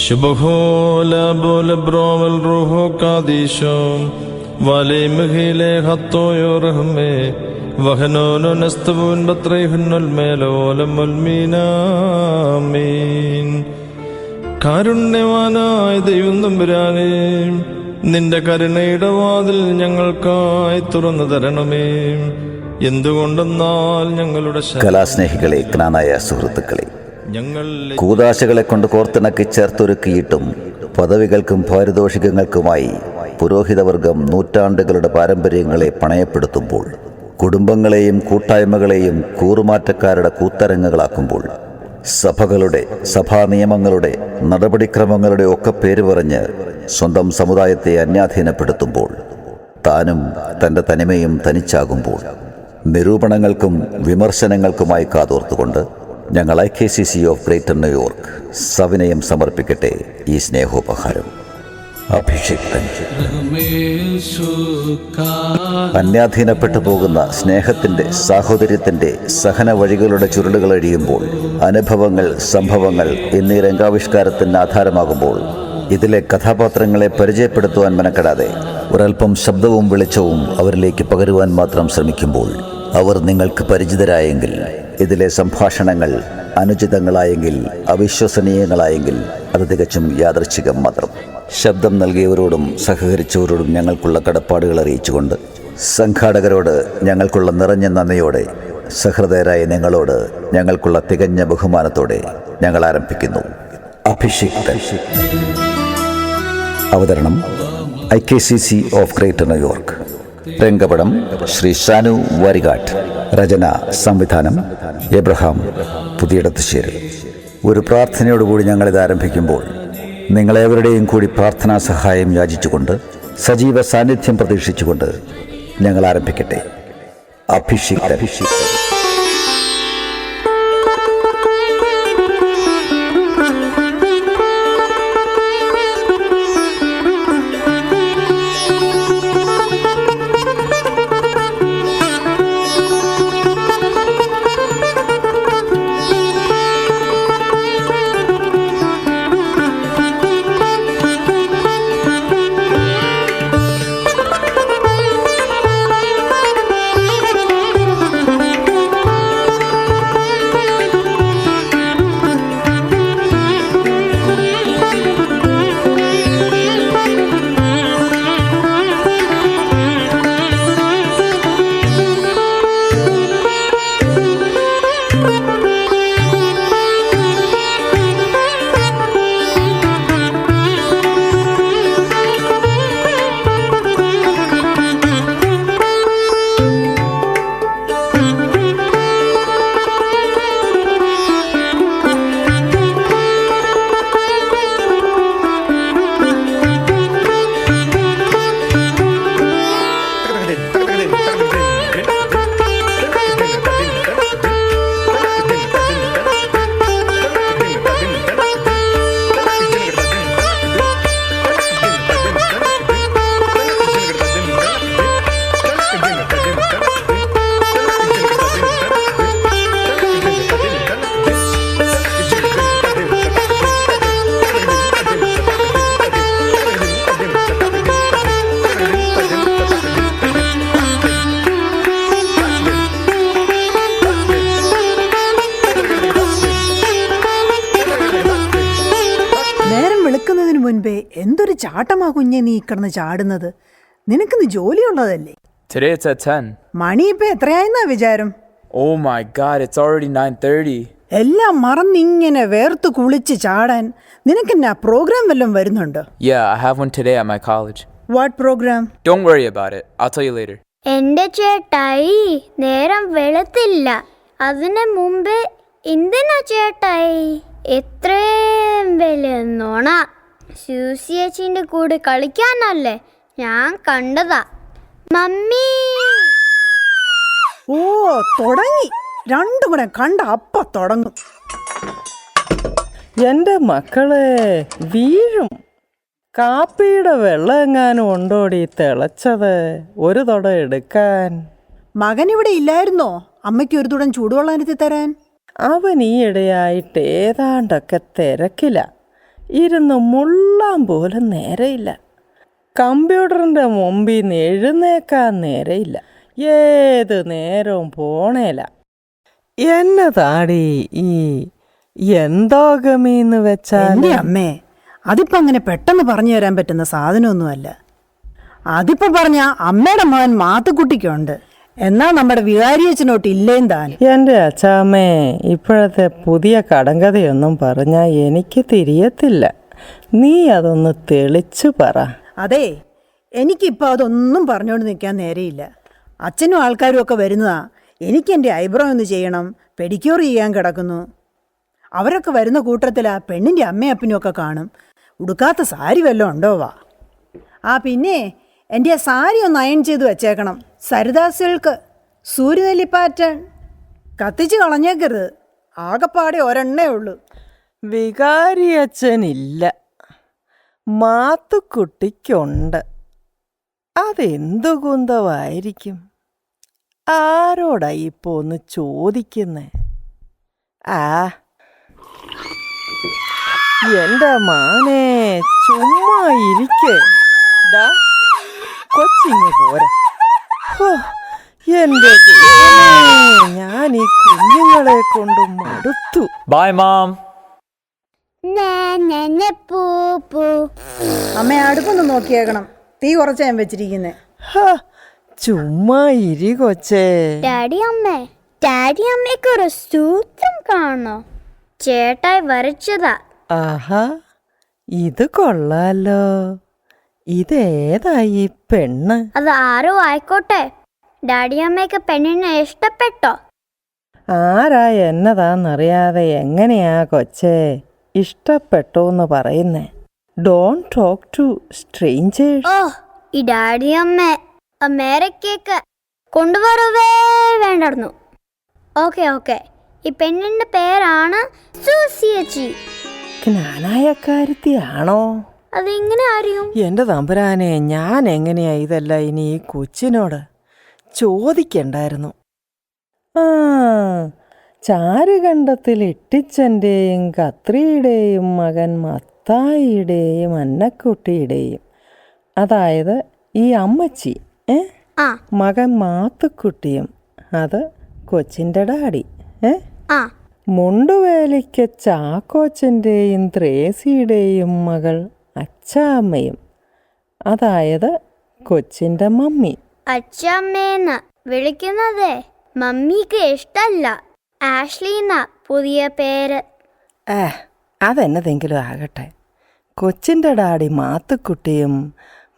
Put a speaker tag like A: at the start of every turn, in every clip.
A: شبهو لابو لبرو والروح قاديشو وليمهيلي خطو يرحمي وهنون نستبون بطريهن الميلولم المينامين കാരുണ്യവാനായ ദൈവം തമ്പുരാനേ, നിന്റെ കരുണയുടെ വാതിൽ ഞങ്ങൾക്കായി തുറന്നു തരണമേ. എന്തുകൊണ്ടെന്നാൽ ഞങ്ങളുടെ
B: കലാസ്നേഹികളെ, ജ്ഞാനായ സുഹൃത്തുക്കളെ, കൂദാശകളെ കൊണ്ട് കോർത്തിണക്കി ചേർത്തൊരുക്കിയിട്ടും പദവികൾക്കും പാരിതോഷികങ്ങൾക്കുമായി പുരോഹിതവർഗം നൂറ്റാണ്ടുകളുടെ പാരമ്പര്യങ്ങളെ പണയപ്പെടുത്തുമ്പോൾ, കുടുംബങ്ങളെയും കൂട്ടായ്മകളെയും കൂറുമാറ്റക്കാരുടെ കൂത്തരങ്ങുകളാക്കുമ്പോൾ, സഭകളുടെ, സഭാ നിയമങ്ങളുടെ, നടപടിക്രമങ്ങളുടെ ഒക്കെ പേര് പറഞ്ഞ് സ്വന്തം സമുദായത്തെ അന്യാധീനപ്പെടുത്തുമ്പോൾ, താനും തൻ്റെ തനിമയും തനിച്ചാകുമ്പോൾ, നിരൂപണങ്ങൾക്കും വിമർശനങ്ങൾക്കുമായി കാതോർത്തുകൊണ്ട് ഞങ്ങൾ IKCC ഓഫ് ഗ്രേറ്റർ ന്യൂയോർക്ക് സവിനയം സമർപ്പിക്കട്ടെ ഈ സ്നേഹോപഹാരം. അഭിഷിക്തൻ. അന്യാധീനപ്പെട്ടു പോകുന്ന സ്നേഹത്തിൻ്റെ, സാഹോദര്യത്തിൻ്റെ, സഹന വഴികളുടെ ചുരുളുകൾ അഴിയുമ്പോൾ, അനുഭവങ്ങൾ, സംഭവങ്ങൾ എന്നീ രംഗാവിഷ്കാരത്തിന് ആധാരമാകുമ്പോൾ, ഇതിലെ കഥാപാത്രങ്ങളെ പരിചയപ്പെടുത്തുവാൻ മെനക്കെടാതെ ഒരൽപ്പം ശബ്ദവും വെളിച്ചവും അവരിലേക്ക് പകരുവാൻ മാത്രം ശ്രമിക്കുമ്പോൾ, അവർ നിങ്ങൾക്ക് പരിചിതരായെങ്കിൽ, ഇതിലെ സംഭാഷണങ്ങൾ അനുചിതങ്ങളായെങ്കിൽ, അവിശ്വസനീയങ്ങളായെങ്കിൽ അത് തികച്ചും യാദൃച്ഛികം മാത്രം. ശബ്ദം നൽകിയവരോടും സഹകരിച്ചവരോടും ഞങ്ങൾക്കുള്ള കടപ്പാടുകൾ അറിയിച്ചുകൊണ്ട്, സംഘാടകരോട് ഞങ്ങൾക്കുള്ള നിറഞ്ഞ നന്ദിയോടെ, സഹൃദയരായ നിങ്ങളോട് ഞങ്ങൾക്കുള്ള തികഞ്ഞ ബഹുമാനത്തോടെ ഞങ്ങൾ ആരംഭിക്കുന്നു. അഭിഷിക്തൻ. അവതരണം IKCC ഓഫ് ഗ്രേറ്റർ ന്യൂയോർക്ക്. രംഗപടം ശ്രീ ഷാനു വാരികാട്ട്. രചന സംവിധാനം എബ്രഹാം പുതിയടത്തുശ്ശേരി. ഒരു പ്രാർത്ഥനയോടുകൂടി ഞങ്ങളിത് ആരംഭിക്കുമ്പോൾ നിങ്ങളേവരുടെയും കൂടി പ്രാർത്ഥനാ സഹായം യാചിച്ചുകൊണ്ട്, സജീവ സാന്നിധ്യം പ്രതീക്ഷിച്ചുകൊണ്ട് ഞങ്ങൾ ആരംഭിക്കട്ടെ. അഭിഷിക്തൻ.
C: മുൻപേ എന്തൊരു ചാട്ടമാ കുഞ്ഞെ നീ കിടന്ന് ചാടുന്നത്? നിനക്കിന്ന് ജോലിയുള്ളതല്ലേ?
D: Today it's at 10.
C: മണി ഇപ്പൊ എത്രയായെന്നാ വിചാരം?
D: Oh my god, it's already 9:30.
C: എല്ലാം മറന്നിങ്ങനെ വേർത്ത് കുളിച്ച് ചാടാൻ നിനക്കെന്നാ പ്രോഗ്രാം വല്ലതും വരുന്നുണ്ടോ?
D: Yeah, I have one today at my college.
C: What program?
D: Don't worry about it. I'll tell you later.
E: എന്റെ ചേട്ടായി, നേരം വെളുത്തില്ല. അതിന് മുമ്പേ എന്തിനാ ചേട്ടായി എത്രയും വലിയ നോണ? സൂസിയേച്ചിന്റെ കൂടെ കളിക്കാനല്ലേ? ഞാൻ കണ്ടതാ മമ്മി.
C: ഓ തുടങ്ങി, രണ്ടും കൂടെ കണ്ട അപ്പ തുടങ്ങും.
F: എൻ്റെ മക്കളെ വീഴും. കാപ്പിയുടെ വെള്ളം എങ്ങാനും ഉണ്ടോടി തിളച്ചത്? ഒരു തുട എടുക്കാൻ.
C: മകൻ ഇവിടെ ഇല്ലായിരുന്നോ അമ്മയ്ക്ക് ഒരു തുടം ചൂടുവെള്ളം അനത്തി തരാൻ?
F: അവൻ ഈയിടെയായിട്ട് ഏതാണ്ടൊക്കെ തിരക്കില്ല. ഇരുന്ന് മുള്ളാൻ പോലും നേരമില്ല. കമ്പ്യൂട്ടറിൻ്റെ മുമ്പിൽ നിന്ന് എഴുന്നേക്കാൻ നേരമില്ല. ഏത് നേരവും പോണേല. എന്നതാടി ഈ എന്തോഗമീന്ന് വെച്ചാൽ?
C: എന്റെ അമ്മേ, അതിപ്പോ അങ്ങനെ പെട്ടെന്ന് പറഞ്ഞു തരാൻ പറ്റുന്ന സാധനമൊന്നുമല്ല. അതിപ്പോ പറഞ്ഞ അമ്മയുടെ മകൻ മാത്തുക്കുട്ടിക്കുണ്ട്, എന്നാ നമ്മുടെ വികാരിയച്ഛനോട്ട് ഇല്ലേം താനും.
F: എൻ്റെ അച്ചാമ്മേ, ഇപ്പോഴത്തെ പുതിയ കടങ്കഥയൊന്നും പറഞ്ഞാൽ എനിക്ക് തിരിയത്തില്ല. നീ അതൊന്ന് തെളിച്ചു പറ.
C: അതെ, എനിക്കിപ്പോൾ അതൊന്നും പറഞ്ഞുകൊണ്ട് നിൽക്കാൻ നേരെയില്ല. അച്ഛനും ആൾക്കാരും ഒക്കെ വരുന്നതാ. എനിക്ക് എൻ്റെ ഐബ്രോ ഒന്ന് ചെയ്യണം, പെഡിക്യൂർ ചെയ്യാൻ കിടക്കുന്നു. അവരൊക്കെ വരുന്ന കൂട്ടത്തിലാ പെണ്ണിൻ്റെ അമ്മയപ്പനും ഒക്കെ കാണും. ഉടുക്കാത്ത സാരി വല്ലതും ഉണ്ടോ വാ? പിന്നെ എൻ്റെ സാരി ഒന്ന് അയൺ ചെയ്ത് വെച്ചേക്കണം. Saritha silk, Suryanelli pattern. കത്തിച്ച് കളഞ്ഞേക്കരുത്, ആകെപ്പാടെ ഒരെണ്ണേ ഉള്ളൂ.
F: വികാരിയച്ഛനില്ല, മാത്തുക്കുട്ടിക്കുണ്ട്. അതെന്തു കുന്തമായിരിക്കും? ആരോടാ ഇപ്പോൾ ഒന്ന് ചോദിക്കുന്നേ? എൻ്റെ മാനേ, ചുമ്മാ ഇരിക്കേ. കൊച്ചിങ്ങ് പോരെ. എൻ്റെ ദൈവമേ, ഞാൻ ഈ കുഞ്ഞുങ്ങളെ കൊണ്ട് മടുത്തു.
D: Bye, Mom.
C: അമ്മ അടുപ്പൊന്ന് നോക്കിയേക്കണം, തീ കുറച്ച് ഞാൻ വെച്ചിരിക്കുന്നേ.
F: ചുമ്മാ ഇരി കൊച്ചേ.
E: ഡാഡി അമ്മയ്ക്കൊരു സൂത്രം കാണോ? ചേട്ടായി വരച്ചതാ.
F: ആഹാ, ഇത് കൊള്ളാലോ. ഇതേതായി പെണ്ണ്?
E: അത് ആരോ ആയിക്കോട്ടെ, ഡാഡി അമ്മയ്ക്ക് പെണ്ണിനെ ഇഷ്ടപ്പെട്ടോ?
F: ആരാ എന്നതാന്നറിയാതെ എങ്ങനെയാ കൊച്ചേ ഇഷ്ടപ്പെട്ടോന്ന് പറയുന്നേ? Don't talk to strangers.
E: ഓ, ഈ ഡാഡി അമ്മ അമേരിക്കയ്ക്ക് കൊണ്ടുവരവേ വേണ്ടായിരുന്നു. ഓക്കെ, ഈ പെണ്ണിന്റെ പേരാണ് സൂസിയേച്ചി.
F: ജ്ഞാനായക്കാരത്തിയാണോ?
E: അതെങ്ങനെ അറിയും?
F: എൻ്റെ തമ്പുരാനെ, ഞാൻ എങ്ങനെയാ ഇതല്ല ഇനി ഈ കൊച്ചിനോട് ചോദിക്കണ്ടായിരുന്നു. ചാരുകണ്ഠത്തിൽ ഇട്ടിച്ചൻ്റെയും കത്രിയുടെയും മകൻ മത്തായിയുടെയും അന്നക്കുട്ടിയുടെയും, അതായത് ഈ അമ്മച്ചി മകൻ മാത്തുക്കുട്ടിയും, അത് കൊച്ചിൻ്റെ ഡാഡി. മുണ്ടുവേലിക്ക് ചാക്കോച്ചൻ്റെയും ത്രേസിയുടെയും മകൾ അച്ചാമ്മയും, അതായത് കൊച്ചിൻ്റെ മമ്മി.
E: അച്ചാമ്മേന്ന് വിളിക്കുന്നതേ മമ്മിക്ക് ഇഷ്ടല്ല. ആഷ്ലിന്ന പുതിയ പേര്.
F: അതെന്നതെങ്കിലും ആകട്ടെ, കൊച്ചിൻ്റെ ഡാഡി മാത്തുക്കുട്ടിയും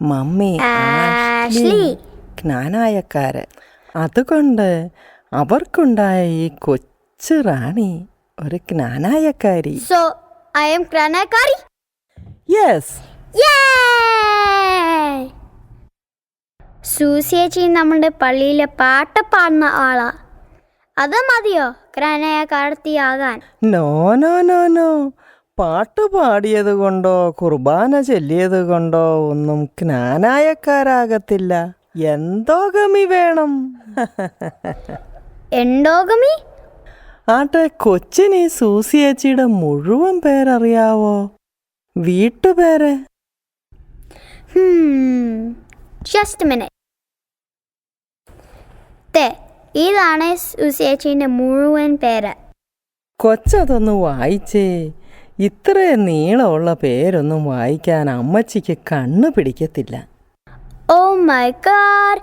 F: മമ്മി ആഷ്ലി ജ്ഞാനായക്കാര്. അതുകൊണ്ട് അവർക്കുണ്ടായ ഈ കൊച്ചു റാണി ഒരു ജ്ഞാനായക്കാരി.
E: സോ ഐ ആം ജ്ഞാനായക്കാരി.
F: യെസ്.
E: സൂസിയേച്ചി നമ്മുടെ പള്ളിയിലെ പാട്ട് പാടുന്ന ആളാ. അത് മതിയോ ജ്ഞാനായക്കാരത്തിയാകാൻ?
F: നോ, പാട്ട് പാടിയത് കൊണ്ടോ കുർബാന ചൊല്ലിയത് കൊണ്ടോ ഒന്നും ജ്ഞാനായക്കാരാകത്തില്ല. എന്തോഗമി വേണം.
E: എൻഡോഗമി?
F: ആട്ടെ, കൊച്ചിന് ഈ സൂസിയേച്ചിയുടെ മുഴുവൻ പേരറിയാവോ? വീട്ടുപേര്?
E: Just a minute. ഇതാണ് സൂസിയേച്ചിന്റെ മുഴുവൻ പേര്.
F: കൊച്ചതൊന്ന് വായിച്ചേ. ഇത്രയും നീളമുള്ള പേരൊന്നും വായിക്കാൻ അമ്മച്ചിക്ക് കണ്ണ് പിടിക്കത്തില്ല.
E: Oh my God,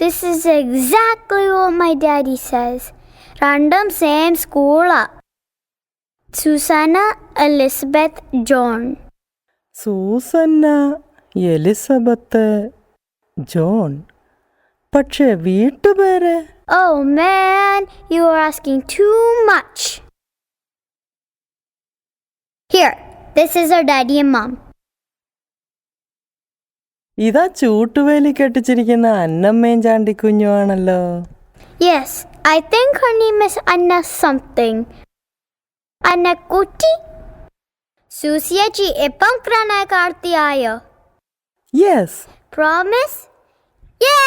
E: this is exactly what my daddy says. രണ്ടും സെയിം സ്കൂളാ. Susanna Elizabeth John.
F: Susanna Elizabeth John. പക്ഷെ വീട്ടുപേര്?
E: Oh man, you are asking too much. Here, this is our daddy and mom.
F: ഇതാ ചൂട്ടുവേലി കെട്ടിച്ചിരിക്കുന്ന അന്നമ്മയും ചാണ്ടിക്കുഞ്ഞുമാണല്ലോ.
E: Yes, I think her name is Anna something. Anna Kuti. സൂസിയേച്ചി എപ്പം ജ്ഞാനായക്കാരത്തിയായോ?
F: Yes.
E: Promise? Yay!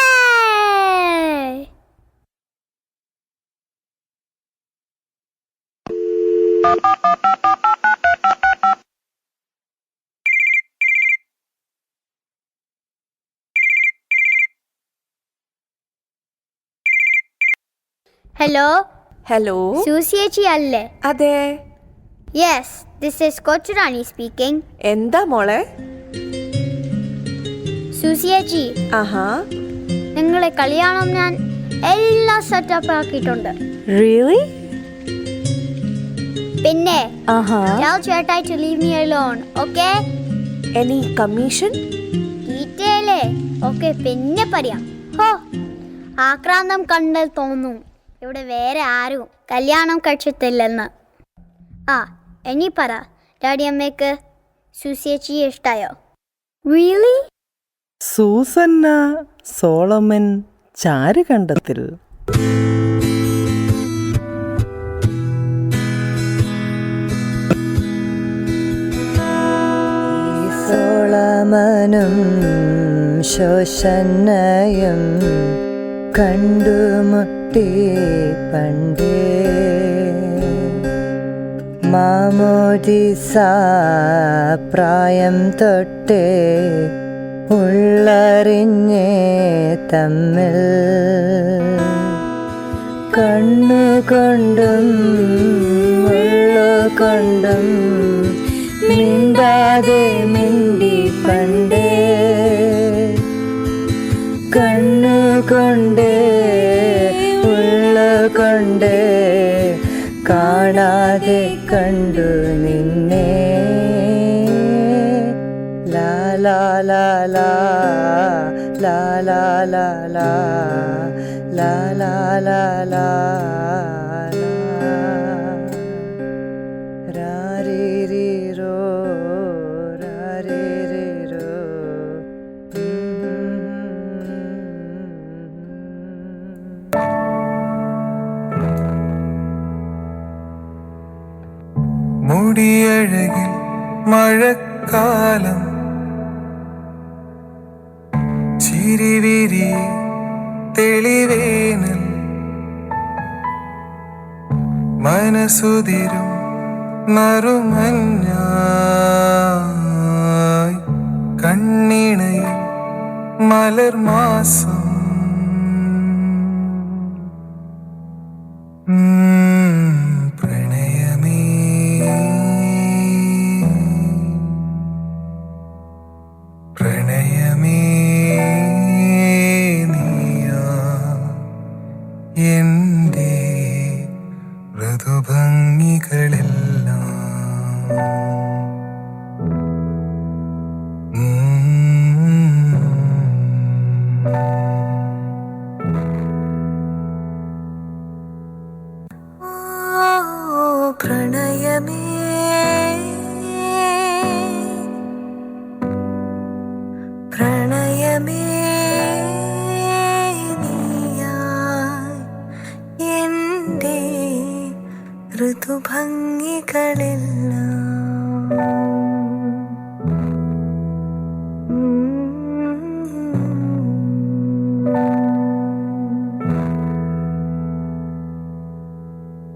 E: Hello
G: hello
E: സൂസിയേച്ചി അല്ലേ?
G: അതെ.
E: Yes, this is Kochurani speaking.
G: എന്താ മോളെ?
E: സൂസിയേച്ചി,
G: ആഹാ.
E: നിങ്ങളെ കല്യാണം ഞാൻ എല്ലാം സെറ്റപ്പ് ആക്കിയിട്ടുണ്ട്.
G: റിയലി?
E: പിന്നെ
G: ആഹാ.
E: tell chettayi to leave me alone, okay?
G: Any commission?
E: ഡീറ്റെയിലേ ഓക്കെ പിന്നെ പറയാം. ഹോ, ആക്രാന്തം കണ്ടാൽ തോന്നും ഇവിടെ വേറെ ആരും കല്യാണം കഴിച്ചിട്ടില്ലെന്ന്. ആ, ഇനി പറ, ഡാഡി അമ്മയ്ക്ക് സൂസിയേച്ചിയെ ഇഷ്ടായോ? റിയലി?
F: സൂസന്ന സോളമൻ ചാരുകണ്ടത്തിൽ. സോളമനും ശോഷന്നയും കണ്ടുമുട്ടി പണ്ടേ മാമോദിസ പ്രായം തൊട്ടേ ഉള്ളറിഞ്ഞേ തമ്മിൽ കണ്ണുകൊണ്ടും ഉള്ളുകൊണ്ടും മിണ്ടാതെ മിണ്ടി പണ്ടേ കണ്ണുകൊണ്ടേ ഉള്ളുകൊണ്ടേ കാണാതെ കണ്ടു നിന്നെ. ലാ ലാ ലാ ലാ ലാ ലാ ലാ ലാ ലാ ലാ ലാ ലാ രാരിരിരോ രാരിരിരോ.
H: മുടിയഴകിൽ മഴക്കാലം ചിരിവിരി തെളിവേനൽ മനസുതിരും നറുമഞ്ഞായി കണ്ണിണയിൽ മലർമാസം പ്രണയമേ പ്രണയമേ നീയാ എൻ്റെ ഋതുഭംഗികളെല്ലാം.
G: പ്രണയമേ പ്രണയമേ നീയായി എൻ്റെ ഋതുഭംഗികളെല്ലാം.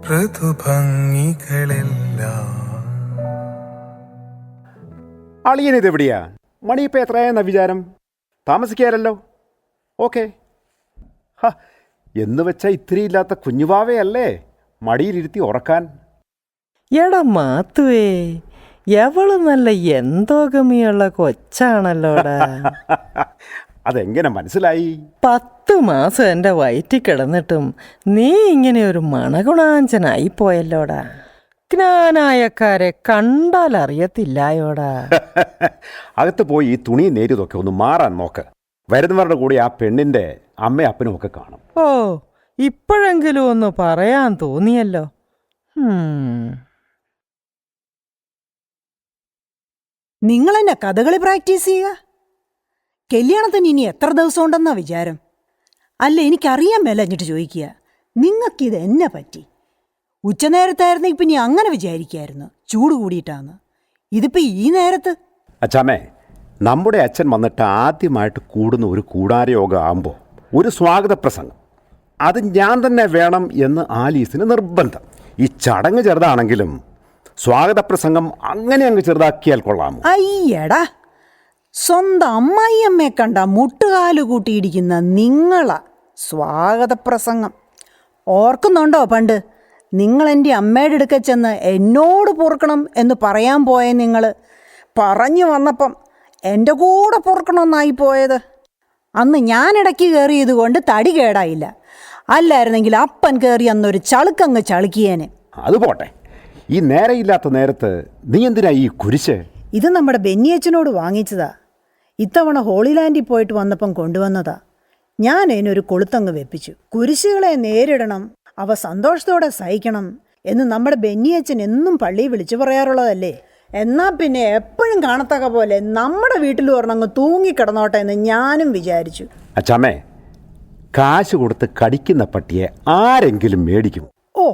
H: ഋതുഭംഗികളെല്ലാം.
I: അളിയനിത് എവിടെയാ? മണി ഇപ്പം എത്രയായെന്ന വിചാരം? താമസിക്കാരല്ലോ. ഓക്കെ. എന്ന് വെച്ചാൽ ഇത്തിരിയില്ലാത്ത കുഞ്ഞുവാവയല്ലേ മടിയിലിരുത്തി ഉറക്കാൻ?
F: എടാ മാത്തുവേ, എവള് നല്ല എന്തോഗമിയുള്ള കൊച്ചാണല്ലോടാ.
I: അതെങ്ങനെ മനസ്സിലായി?
F: 10 മാസം എൻ്റെ വയറ്റിൽ കിടന്നിട്ടും നീ ഇങ്ങനെ ഒരു മണഗുണാഞ്ചനായി പോയല്ലോടാ. ജ്ഞാനായക്കാരെ കണ്ടാൽ അറിയത്തില്ലായോടാ.
I: അകത്ത് പോയി ഈ തുണി നേരിയതൊക്കെ ഒന്ന് മാറാൻ നോക്ക്. വരുന്നവരുടെ കൂടി ആ പെണ്ണിൻ്റെ അമ്മയും അപ്പനും ഒക്കെ കാണും.
F: ഓ, ഇപ്പോഴെങ്കിലും ഒന്ന് പറയാൻ തോന്നിയല്ലോ.
C: നിങ്ങളെന്നെ കഥകളി പ്രാക്ടീസ് ചെയ്യുക? കല്യാണത്തിന് ഇനി എത്ര ദിവസം ഉണ്ടെന്നാ വിചാരം? അല്ല, എനിക്കറിയാൻ മേലഞ്ഞിട്ട് ചോദിക്കുക, നിങ്ങൾക്കിത് എന്നെ പറ്റി? ഉച്ചനേരത്തായിരുന്നെങ്കിൽ പിന്നെ അങ്ങനെ വിചാരിക്കായിരുന്നു ചൂട് കൂടിയിട്ടാന്ന്. ഇതിപ്പോൾ ഈ നേരത്ത്?
I: അച്ഛാമ്മേ, നമ്മുടെ അച്ഛൻ വന്നിട്ട് ആദ്യമായിട്ട് കൂടുന്ന ഒരു കൂടാരയോഗം ആകുമ്പോൾ ഒരു സ്വാഗത പ്രസംഗം അത് ഞാൻ തന്നെ വേണം എന്ന് ആലീസിന് നിർബന്ധം. ഈ ചടങ്ങ് ചെറുതാണെങ്കിലും സ്വാഗത പ്രസംഗം അങ്ങനെ അങ്ങ് ചെറുതാക്കിയാൽ കൊള്ളാമോ?
C: അയ്യടാ, സ്വന്തം അമ്മായിയമ്മയെ കണ്ട മുട്ടുകാല് കൂട്ടിയിടിക്കുന്ന നിങ്ങളാ സ്വാഗത പ്രസംഗം. ഓർക്കുന്നുണ്ടോ പണ്ട് നിങ്ങൾ എൻ്റെ അമ്മയുടെ അടുക്ക ചെന്ന് എന്നോട് പൊറുക്കണം എന്ന് പറയാൻ പോയ നിങ്ങൾ പറഞ്ഞു വന്നപ്പം എൻ്റെ കൂടെ പൊറുക്കണമെന്നായി പോയത്. അന്ന് ഞാനിടയ്ക്ക് കയറിയത് കൊണ്ട് തടി കേടായില്ല, അല്ലായിരുന്നെങ്കിൽ അപ്പൻ കയറി അന്നൊരു ചളുക്കങ്ങ് ചളുക്കിയേനെ.
I: അത് പോട്ടെ, ഈ നേരെയില്ലാത്ത നേരത്ത് നീ എന്തിനാ ഈ കുരിശ്?
C: ഇത് നമ്മുടെ ബെന്നിയച്ചനോട് വാങ്ങിച്ചതാ. ഇത്തവണ ഹോളിലാൻഡിൽ പോയിട്ട് വന്നപ്പം കൊണ്ടുവന്നതാ. ഞാൻ അതിനൊരു കൊളുത്തങ്ങ് വെപ്പിച്ചു. കുരിശുകളെ നേരിടണം, അവ സന്തോഷത്തോടെ സഹിക്കണം എന്ന് നമ്മുടെ ബെന്നിയച്ചൻ എന്നും പള്ളിയിൽ വിളിച്ചു പറയാറുള്ളതല്ലേ. എന്നാ പിന്നെ എപ്പോഴും കാണത്തക്ക പോലെ നമ്മുടെ വീട്ടിൽ ഒരെണ്ണങ്ങ് തൂങ്ങിക്കിടന്നോട്ടെ എന്ന് ഞാനും വിചാരിച്ചു.
I: അച്ചാമ്മേ, കാശ് കൊടുത്ത് കടിക്കുന്ന പട്ടിയെ ആരെങ്കിലും മേടിക്കും?
C: ഓ,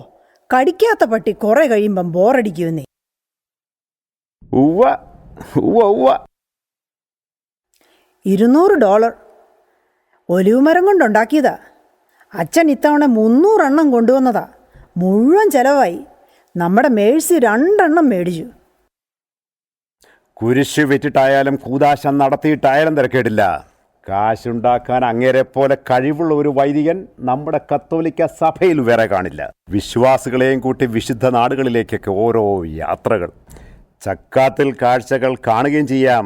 C: കടിക്കാത്ത പട്ടി കുറെ കഴിയുമ്പം ബോറടിക്കുമെന്നേ.
I: ഉവ്വ ഉവ്വ ഉവ്വ.
C: $200 ഒലിവ് മരം കൊണ്ടുണ്ടാക്കിയതാ. അച്ഛൻ ഇത്തവണ 300 എണ്ണം കൊണ്ടുവന്നതാ. മുഴുവൻ ചെലവായി. നമ്മുടെ മേഴ്സി 2 എണ്ണം മേടിച്ചു.
I: കുരിശ് വിറ്റിട്ടായാലും കൂദാശം നടത്തിയിട്ടായാലും തിരക്കേടില്ല. കാശുണ്ടാക്കാൻ അങ്ങേരെ പോലെ കഴിവുള്ള ഒരു വൈദികൻ നമ്മുടെ കത്തോലിക്ക സഭയിൽ വേറെ കാണില്ല. വിശ്വാസികളെയും കൂട്ടി വിശുദ്ധ നാടുകളിലേക്കൊക്കെ ഓരോ യാത്രകൾ, ചക്കാത്തിൽ കാഴ്ചകൾ കാണുകയും ചെയ്യാം.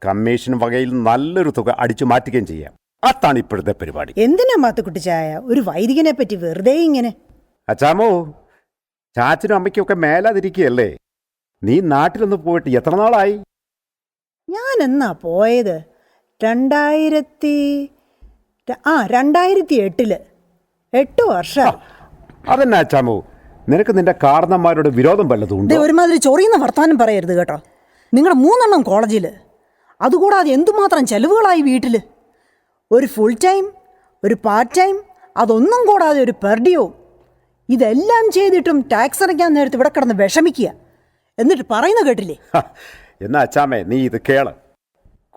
I: കമ്മീഷൻ വകയിൽ നല്ലൊരു തുക അടിച്ചു മാറ്റുകയും ചെയ്യാം. അതാണ് ഇപ്പോഴത്തെ പരിപാടി.
C: എന്തിനാ മാത്തുക്കുട്ടിച്ചായ ഒരു വൈദികനെ പറ്റി വെറുതെ ഇങ്ങനെ?
I: അച്ചാമോ, ചാച്ചനും അമ്മയ്ക്കൊക്കെ മേലാതിരിക്കുകയല്ലേ? നീ നാട്ടിലൊന്ന് പോയിട്ട് എത്ര നാളായി?
C: ഞാൻ എന്നാ പോയത്? 2008 8 വർഷം.
I: അതെന്നാ അച്ചാമോ, നിനക്ക് നിന്റെ കാരണന്മാരോട് വിരോധം വല്ലതുണ്ട്?
C: ഒരുമാതിരി ചൊറിയുന്ന വർത്താനം പറയരുത് കേട്ടോ. നിങ്ങളുടെ 3 എണ്ണം കോളേജിൽ, അതുകൂടാതെ എന്തുമാത്രം ചെലവുകളായി വീട്ടിൽ. ഒരു ഫുൾ ടൈം, ഒരു പാർട്ട് ടൈം, അതൊന്നും കൂടാതെ ഒരു പെർഡിയവും. ഇതെല്ലാം ചെയ്തിട്ടും ടാക്സ് അടയ്ക്കാൻ നേരത്ത് ഇവിടെ കിടന്ന് വിഷമിക്കുക. എന്നിട്ട് പറയുന്ന കേട്ടില്ലേ?
I: എന്നാ അച്ചാമേ, നീ ഇത് കേള്.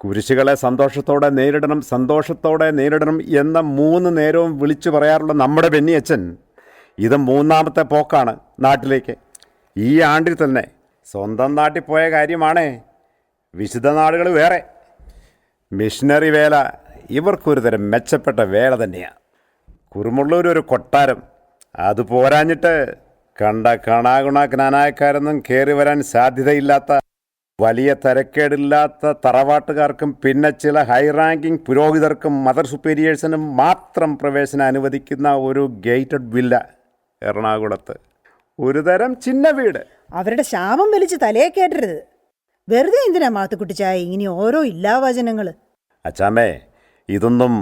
I: കുരിശുകളെ സന്തോഷത്തോടെ നേരിടണം, സന്തോഷത്തോടെ നേരിടണം എന്ന 3 നേരവും വിളിച്ചു പറയാറുള്ള നമ്മുടെ ബെന്നിയച്ചൻ ഇത് 3ാമത്തെ പോക്കാണ് നാട്ടിലേക്ക്. ഈ ആണ്ടിൽ തന്നെ സ്വന്തം നാട്ടിൽ പോയ കാര്യമാണേ. വിശുദ്ധ നാടുകൾ വേറെ. മിഷനറി വേല ഇവർക്കൊരു തരം മെച്ചപ്പെട്ട വേല തന്നെയാണ്. കുറുമുള്ളൂരൊരു കൊട്ടാരം, അത് പോരാഞ്ഞിട്ട് കണ്ട കണാകുണാനായക്കാരൊന്നും കയറി വരാൻ സാധ്യതയില്ലാത്ത, വലിയ തരക്കേടില്ലാത്ത തറവാട്ടുകാർക്കും പിന്നെ ചില ഹൈ റാങ്കിങ് പുരോഹിതർക്കും മദർ സുപ്പീരിയേഴ്സിനും മാത്രം പ്രവേശനം അനുവദിക്കുന്ന ഒരു ഗേറ്റഡ് വില്ല എറണാകുളത്ത്. ഒരു തരം ചിന്ന വീട്.
C: അവരുടെ ശാപം വലിച്ച് തലയെ കേട്ടരുത്. വെറുതെ എന്തിനാ മാത്തുക്കുട്ടിച്ചായ ഇങ്ങനെ ഓരോ ഇല്ലാവചനങ്ങൾ?
I: അച്ചാമ്മേ, ഇതൊന്നും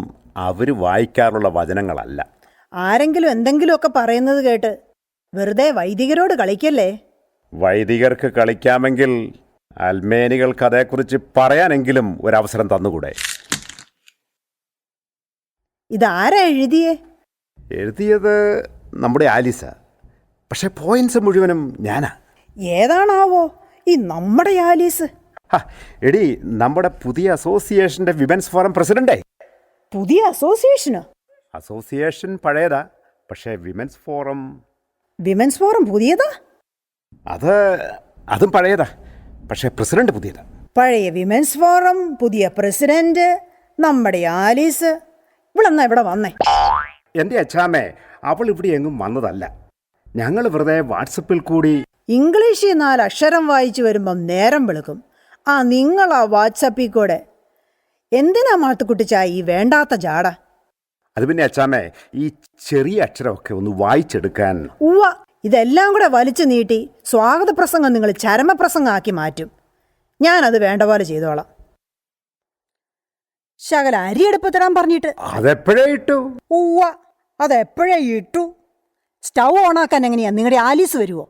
I: അവർ വായിക്കാറുള്ള വചനങ്ങളല്ല.
C: ആരെങ്കിലും എന്തെങ്കിലുമൊക്കെ പറയുന്നത് കേട്ട് വെറുതെ വൈദികരോട് കളിക്കല്ലേ.
I: വൈദികർക്ക് കളിക്കാമെങ്കിൽ അൽമേനികൾക്ക് അതേക്കുറിച്ച് പറയാനെങ്കിലും ഒരവസരം തന്നുകൂടെ?
C: ഇതാരാ എഴുതിയേ?
I: എഴുതിയത് നമ്മുടെ ആലീസ. പക്ഷെ പോയിന്റ്സ് മുഴുവനും ഞാനാ.
C: ഏതാണാവോ ഈ നമ്മുടെ ആലീസ്?
I: എടി, നമ്മുടെ പുതിയ അസോസിയേഷന്റെ വിമൻസ് ഫോറം പ്രസിഡന്റേ.
C: പുതിയ അസോസിയേഷനോ?
I: അസോസിയേഷൻ പഴയതാ, പക്ഷേ വിമൻസ് ഫോറം
C: പുതിയതാ?
I: അതും പഴയതാ, പക്ഷേ പ്രസിഡന്റ് പുതിയതാ.
C: പഴയ വിമൻസ് ഫോറം, പുതിയ പ്രസിഡന്റ്, നമ്മുടെ ആലീസ്. ഇവളെന്നാ ഇവിടെ വന്നേ?
I: എൻ്റെ അച്ചാമ്മേ, അവൾ ഇവിടെ എങ്ങും വന്നതല്ല. ഞങ്ങൾ വെറുതെ വാട്സപ്പിൽ കൂടി.
C: ഇംഗ്ലീഷിൽ 4 അക്ഷരം വായിച്ചു വരുമ്പം നേരം വെളുക്കും. നിങ്ങളാ വാട്സപ്പിൽ കൂടെ. എന്തിനാ മാത്തുക്കുട്ടിച്ചായ ഈ വേണ്ടാത്ത ജാട?
I: അത് പിന്നെ അച്ചാമ്മേ, ഈ ചെറിയ അക്ഷരമൊക്കെ ഒന്ന് വായിച്ചെടുക്കാൻ.
C: ഉവ്വ, ഇതെല്ലാം കൂടെ വലിച്ചു നീട്ടി സ്വാഗത പ്രസംഗം നിങ്ങൾ ചരമപ്രസംഗമാക്കി മാറ്റും. ഞാനത് വേണ്ട പോലെ ചെയ്തോളാം. ശകല അരിയെടുപ്പത്തിടാൻ പറഞ്ഞിട്ട്
I: അതെപ്പോഴേ ഇട്ടു?
C: ഉവ്വ, അതെപ്പോഴേ ഇട്ടു. സ്റ്റൗ ഓണാക്കാൻ എങ്ങനെയാ? നിങ്ങളുടെ ആലീസ് വരുവോ?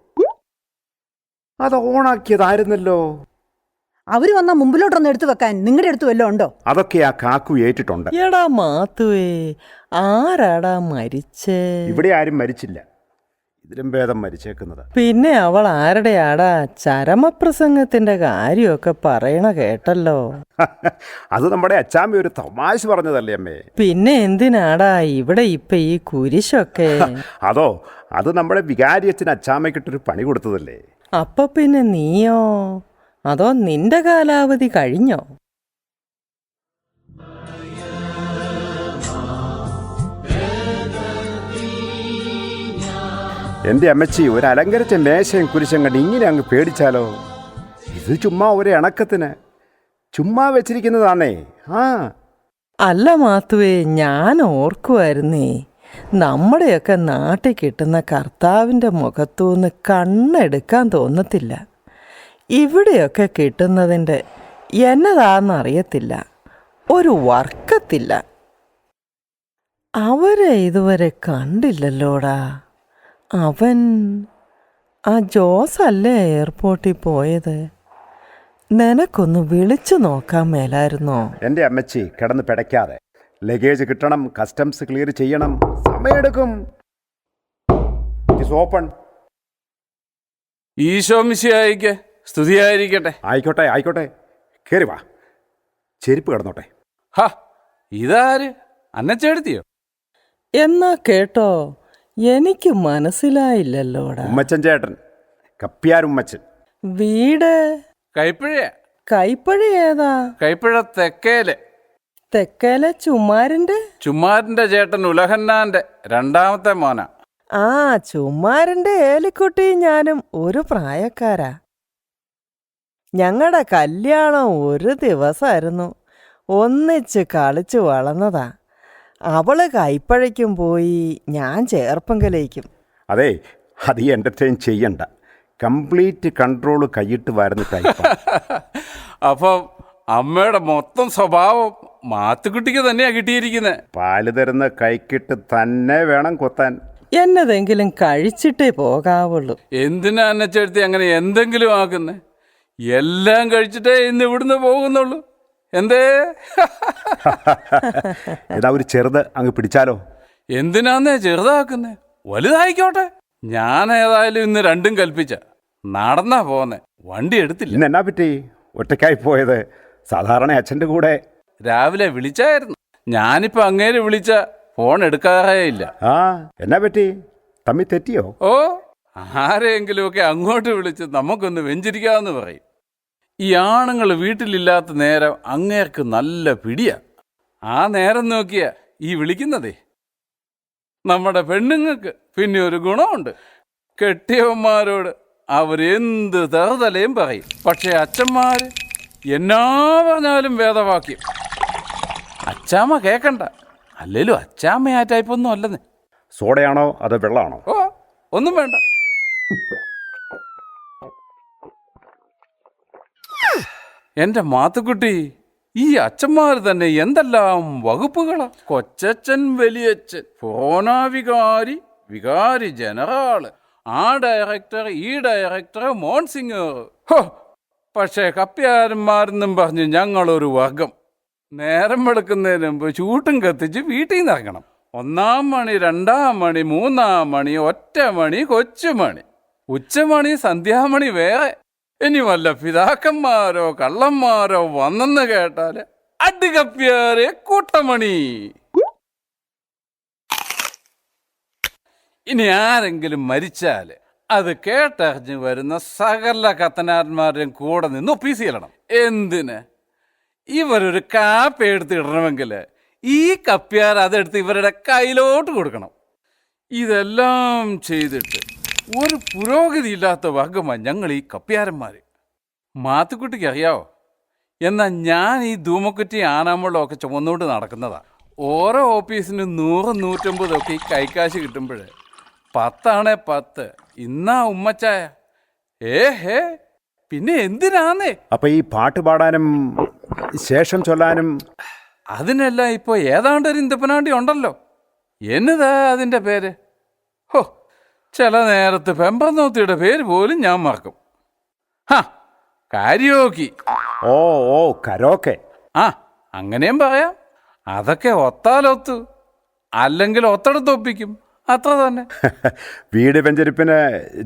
I: അത് ഓണാക്കിയതായിരുന്നല്ലോ.
C: അവര് വന്നാൽ മുമ്പിലോട്ടൊന്ന് എടുത്തു വെക്കാൻ നിങ്ങളുടെ അടുത്ത് വല്ലതും ഉണ്ടോ?
I: അതൊക്കെ ആ കാക്കു ഏറ്റിട്ടുണ്ട്.
F: എടാ മാത്തുവേ, ആരാടാ മരിച്ചേ?
I: ഇവിടെ ആരും മരിച്ചില്ല, ഇതിലും ഭേദം മരിച്ചേക്കുന്നത്.
F: പിന്നെ അവൾ ആരുടെയാടാ? ചരമപ്രസംഗത്തിന്റെ കാര്യമൊക്കെ പറയണ കേട്ടല്ലോ.
I: അത് നമ്മുടെ അച്ചാമ്മ ഒരു തമാശ പറഞ്ഞതല്ലേ അമ്മേ.
F: പിന്നെ എന്തിനാടാ ഇവിടെ ഇപ്പൊ ഈ കുരിശൊക്കെ?
I: അത് നമ്മുടെ വികാരിയച്ഛന് അച്ചാമ്മയ്ക്കിട്ടൊരു പണി കൊടുത്തതല്ലേ.
F: അപ്പൊ പിന്നെ നീയോ? അതോ നിന്റെ കാലാവധി കഴിഞ്ഞോ?
I: എൻ്റെ അമ്മച്ചി ഒരു അലങ്കരിച്ച മേശയും കുരിശം കണ്ട് ഇങ്ങനെ അങ്ങ് പേടിച്ചാലോ? ഇത് ചുമ്മാ ഒരു ഇണക്കത്തിന് ചുമ്മാ വെച്ചിരിക്കുന്നതാണേ. ആ
F: അല്ല മാത്തുവേ, ഞാൻ ഓർക്കുമായിരുന്നേ, നമ്മുടെയൊക്കെ നാട്ടിൽ കിട്ടുന്ന കർത്താവിൻ്റെ മുഖത്തുനിന്ന് കണ്ണെടുക്കാൻ തോന്നത്തില്ല. ഇവിടെയൊക്കെ കിട്ടുന്നതിൻ്റെ എന്നതാണെന്നറിയത്തില്ല, ഒരു വർക്കത്തില്ല. അവരെ ഇതുവരെ കണ്ടില്ലല്ലോടാ. അവൻ ആ ജോസല്ലേ എയർപോർട്ടിൽ പോയത്? നിനക്കൊന്ന് വിളിച്ചു നോക്കാൻ മേലായിരുന്നോ?
I: എൻ്റെ അമ്മച്ചി കിടന്ന് പിടയ്ക്കാതെ. ലഗേജ് കിട്ടണം, കസ്റ്റംസ് ക്ലിയർ ചെയ്യണം, സമയമെടുക്കും. ഓപ്പൺ.
J: ഈശോ മിശിഹായിക്ക് സ്തുതിയായിരിക്കട്ടെ.
I: ആയിക്കോട്ടെ ആയിക്കോട്ടെ, കയറി വാ. ചെരുപ്പ് കിടന്നോട്ടെ.
J: ഹാ, ഇതാര്? അന്നച്ചെടുത്തിയോ?
F: എന്നാ കേട്ടോ, എനിക്ക് മനസ്സിലായില്ലല്ലോടാ.
I: ഉമ്മച്ചൻ ചേട്ടൻ, കപ്പ്യാരുമ്മച്ചൻ.
F: വീട്
J: കൈപ്പഴയ.
F: കൈപ്പഴ ഏതാ?
J: കൈപ്പഴ തെക്കേല്.
F: തെക്കേലെ
J: ചുമ്മാരന്റെ ചേട്ടൻ ഉലഹന്നാന്റെ രണ്ടാമത്തെ മോന.
F: ആ ചുമ്മാരന്റെ ഏലിക്കുട്ടി ഞാനും ഒരു പ്രായക്കാരാ. ഞങ്ങളുടെ കല്യാണം ഒരു ദിവസമായിരുന്നു. ഒന്നിച്ച് കളിച്ച് വളർന്നതാ. അവള് കൈപ്പഴയ്ക്കും പോയി, ഞാൻ ചേർപ്പങ്കലേക്കും.
I: അതെ, അത് ഈ എൻ്റർടൈൻ ചെയ്യണ്ട. കംപ്ലീറ്റ് കൺട്രോൾ കൈയിട്ട് വരുന്ന ടൈപ്പ്.
J: അപ്പം അമ്മയുടെ മൊത്തം സ്വഭാവം മാത്തുക്കുട്ടിക്ക് തന്നെയാ കിട്ടിയിരിക്കുന്നത്.
I: പാല് തരുന്ന കൈക്കിട്ട് തന്നെ വേണം കൊത്താൻ.
F: എന്നതെങ്കിലും കഴിച്ചിട്ടേ പോകാവുള്ളൂ.
J: എന്തിനാ അന്നച്ചെടുത്തി അങ്ങനെ എന്തെങ്കിലും ആക്കുന്നേ? എല്ലാം കഴിച്ചിട്ടേ ഇന്ന് ഇവിടുന്ന് പോകുന്നുള്ളൂ. എന്തേ?
I: ഏതാ ഒരു ചെറുത് അങ്ങ് പിടിച്ചാലോ?
J: എന്തിനാന്നേ ചെറുതാക്കുന്നേ? വലുതായിക്കോട്ടെ. ഞാൻ ഏതായാലും ഇന്ന് രണ്ടും കൽപ്പിച്ച നടന്നാ പോന്നെ, വണ്ടി എടുത്തില്ല.
I: ഇന്ന് എന്നാ പറ്റി ഒറ്റയ്ക്കായി പോയത്? സാധാരണ അച്ഛൻ്റെ കൂടെ.
J: രാവിലെ വിളിച്ചായിരുന്നു. ഞാനിപ്പോ അങ്ങേര് വിളിച്ച ഫോൺ എടുക്കാറേ ഇല്ല.
I: ആ എന്നാ പറ്റി? തമ്മി തെറ്റിയോ?
J: ഓ, ആരെയെങ്കിലുമൊക്കെ അങ്ങോട്ട് വിളിച്ച് നമുക്കൊന്ന് വെഞ്ചിരിക്കാമെന്ന് പറയും. ഈ ആണുങ്ങൾ വീട്ടിലില്ലാത്ത നേരം അങ്ങേർക്ക് നല്ല പിടിയാ. ആ നേരം നോക്കിയാ ഈ വിളിക്കുന്നതേ. നമ്മുടെ പെണ്ണുങ്ങൾക്ക് പിന്നെ ഒരു ഗുണമുണ്ട്. കെട്ടിയവന്മാരോട് അവരെന്ത് തറുതലയും പറയും. പക്ഷെ അച്ഛന്മാര് എന്നാ പറഞ്ഞാലും വേദവാക്യം. അച്ചാമ്മ കേക്കണ്ട. അല്ലേലും അച്ചാമ്മ ആ ടൈപ്പൊന്നും അല്ലെന്നേ.
I: സോഡയാണോ അതോ വെള്ളമാണോ?
J: ഓ, ഒന്നും വേണ്ട. എന്റെ മാത്തുക്കുട്ടി, ഈ അച്ഛന്മാർ തന്നെ എന്തെല്ലാം വകുപ്പുകളാ. കൊച്ചച്ഛൻ, വലിയച്ഛൻ, ഫോനാവികാരി, വികാരി ജനറാള്, ആ ഡയറക്ടർ, ഈ ഡയറക്ടർ, മോൺസിംഗർ. ഹോ, പക്ഷേ കപ്പ്യാരന്മാരെന്നും പറഞ്ഞ് ഞങ്ങളൊരു വർഗം. നേരം വെളുക്കുന്നതിന് മുമ്പ് ചൂട്ടും കത്തിച്ച് വീട്ടിൽ നിന്ന് ഇറങ്ങണം. 1-ാം മണി, 2-ാം മണി, 3-ാം മണി, ഒറ്റ മണി, കൊച്ചുമണി, ഉച്ചമണി, സന്ധ്യാമണി വേറെ. ഇനി വല്ല പിതാക്കന്മാരോ കള്ളന്മാരോ വന്നെന്ന് കേട്ടാല് അടികപ്പ്യാരെ കൂട്ടമണി. ഇനി ആരെങ്കിലും മരിച്ചാല് അത് കേട്ടറിഞ്ഞ് വരുന്ന സകല കത്തനാരന്മാരുടെയും കൂടെ നിന്ന് ഒപ്പീസ് ചെയ്യണം. എന്തിന്? ഇവരൊരു കാപ്പ എടുത്ത് ഇടണമെങ്കിൽ ഈ കപ്പ്യാർ അതെടുത്ത് ഇവരുടെ കയ്യിലോട്ട് കൊടുക്കണം. ഇതെല്ലാം ചെയ്തിട്ട് ഒരു പുരോഗതി ഇല്ലാത്ത വർഗമാണ് ഞങ്ങൾ ഈ കപ്പ്യാരന്മാർ. മാത്തുക്കുട്ടിക്ക് അറിയാവോ? എന്നാൽ ഞാൻ ഈ ധൂമക്കുറ്റി ആനാമ്പള്ളമൊക്കെ ചുമന്നുകൊണ്ട് നടക്കുന്നതാ. ഓരോ ഓഫീസിനും 100-150 ഒക്കെ ഈ കൈക്കാശ് കിട്ടുമ്പോഴേ 10 10 ഇന്നാ ഉമ്മച്ചായ. ഏഹേ, പിന്നെ എന്തിനാന്നേ?
I: അപ്പൊ ഈ പാട്ട് പാടാനും ശേഷം ചൊല്ലാനും
J: അതിനെല്ലാം ഇപ്പോൾ ഏതാണ്ടൊരു ഇന്ദപ്പനാണ്ടി ഉണ്ടല്ലോ. എന്നതാ അതിൻ്റെ പേര്? ഹോ, ചില നേരത്ത് പെമ്പർനോത്തിയുടെ പേര് പോലും ഞാൻ മറക്കും. ഹാ, കാരിയോക്കി.
I: ഓ ഓ കരോക്കെ.
J: ആ, അങ്ങനെയും പറയാം. അതൊക്കെ ഒത്താലൊത്തു, അല്ലെങ്കിൽ ഒത്തടത്തൊപ്പിക്കും, അത്ര തന്നെ.
I: വീട് വെഞ്ചരിപ്പിന്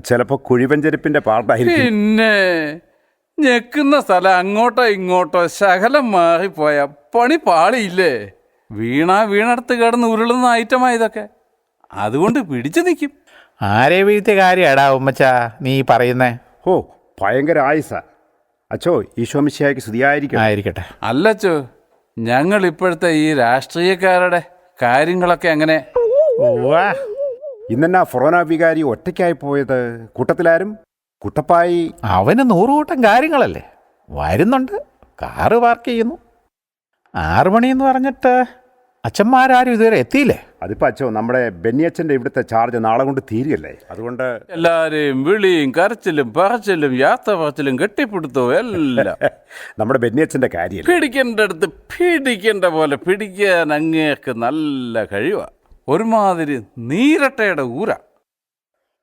I: ചിലപ്പോ കുഴി വെഞ്ചരിപ്പിന്റെ പാട്ടായിരിക്കും.
J: പിന്നെ ഞെക്കുന്ന സ്ഥലം അങ്ങോട്ടോ ഇങ്ങോട്ടോ ശകലം മാറിപ്പോയ പണി പാളിയില്ലേ? വീണടുത്ത് കിടന്ന് ഉരുളുന്ന ഐറ്റമാ ഇതൊക്കെ. അതുകൊണ്ട് പിടിച്ചു നിൽക്കും.
K: ആരെ വീഴ്ത്തിയ കാര്യാടാ ഉമ്മച്ചാ നീ പറയുന്നേ?
I: ഓ, ഭയങ്കര ആയുസ. അച്ചോ, ഈശോ മിശിഹായ്ക്ക് സ്തുതിയായിരിക്കും.
K: ആയിരിക്കട്ടെ.
J: അല്ലച്ചോ, ഞങ്ങൾ ഇപ്പോഴത്തെ ഈ രാഷ്ട്രീയക്കാരുടെ കാര്യങ്ങളൊക്കെ എങ്ങനെ?
I: ഇന്നെന്നാ ഫൊറോന വികാരി ഒറ്റയ്ക്കായി പോയത്? കൂട്ടത്തിലാരും? കുട്ടപ്പായി?
K: അവന് 100 കൂട്ടം കാര്യങ്ങളല്ലേ. വരുന്നുണ്ട്, കാറ് പാർക്ക് ചെയ്യുന്നു. 6 മണിയെന്ന് പറഞ്ഞിട്ട് അച്ഛന്മാരാരും ഇതുവരെ എത്തിയില്ലേ?
I: അതിപ്പോ അച്ഛോ, നമ്മുടെ ബെന്നിയച്ഛൻ്റെ ഇവിടുത്തെ ചാർജ് നാളെ കൊണ്ട് തീരുകയല്ലേ, അതുകൊണ്ട്
J: എല്ലാരെയും വിളിയും കരച്ചിലും പറച്ചിലും യാത്ര പറച്ചിലും കെട്ടിപ്പിടുത്തവും എല്ലാം.
I: നമ്മുടെ ബെന്നിയച്ഛൻ്റെ കാര്യം
J: പിടിക്കേണ്ട അടുത്ത് പിടിക്കേണ്ട പോലെ പിടിക്കാൻ അങ്ങേക്ക് നല്ല കഴിവാ. ഒരുമാതിരി നീരട്ടയുടെ ഊര.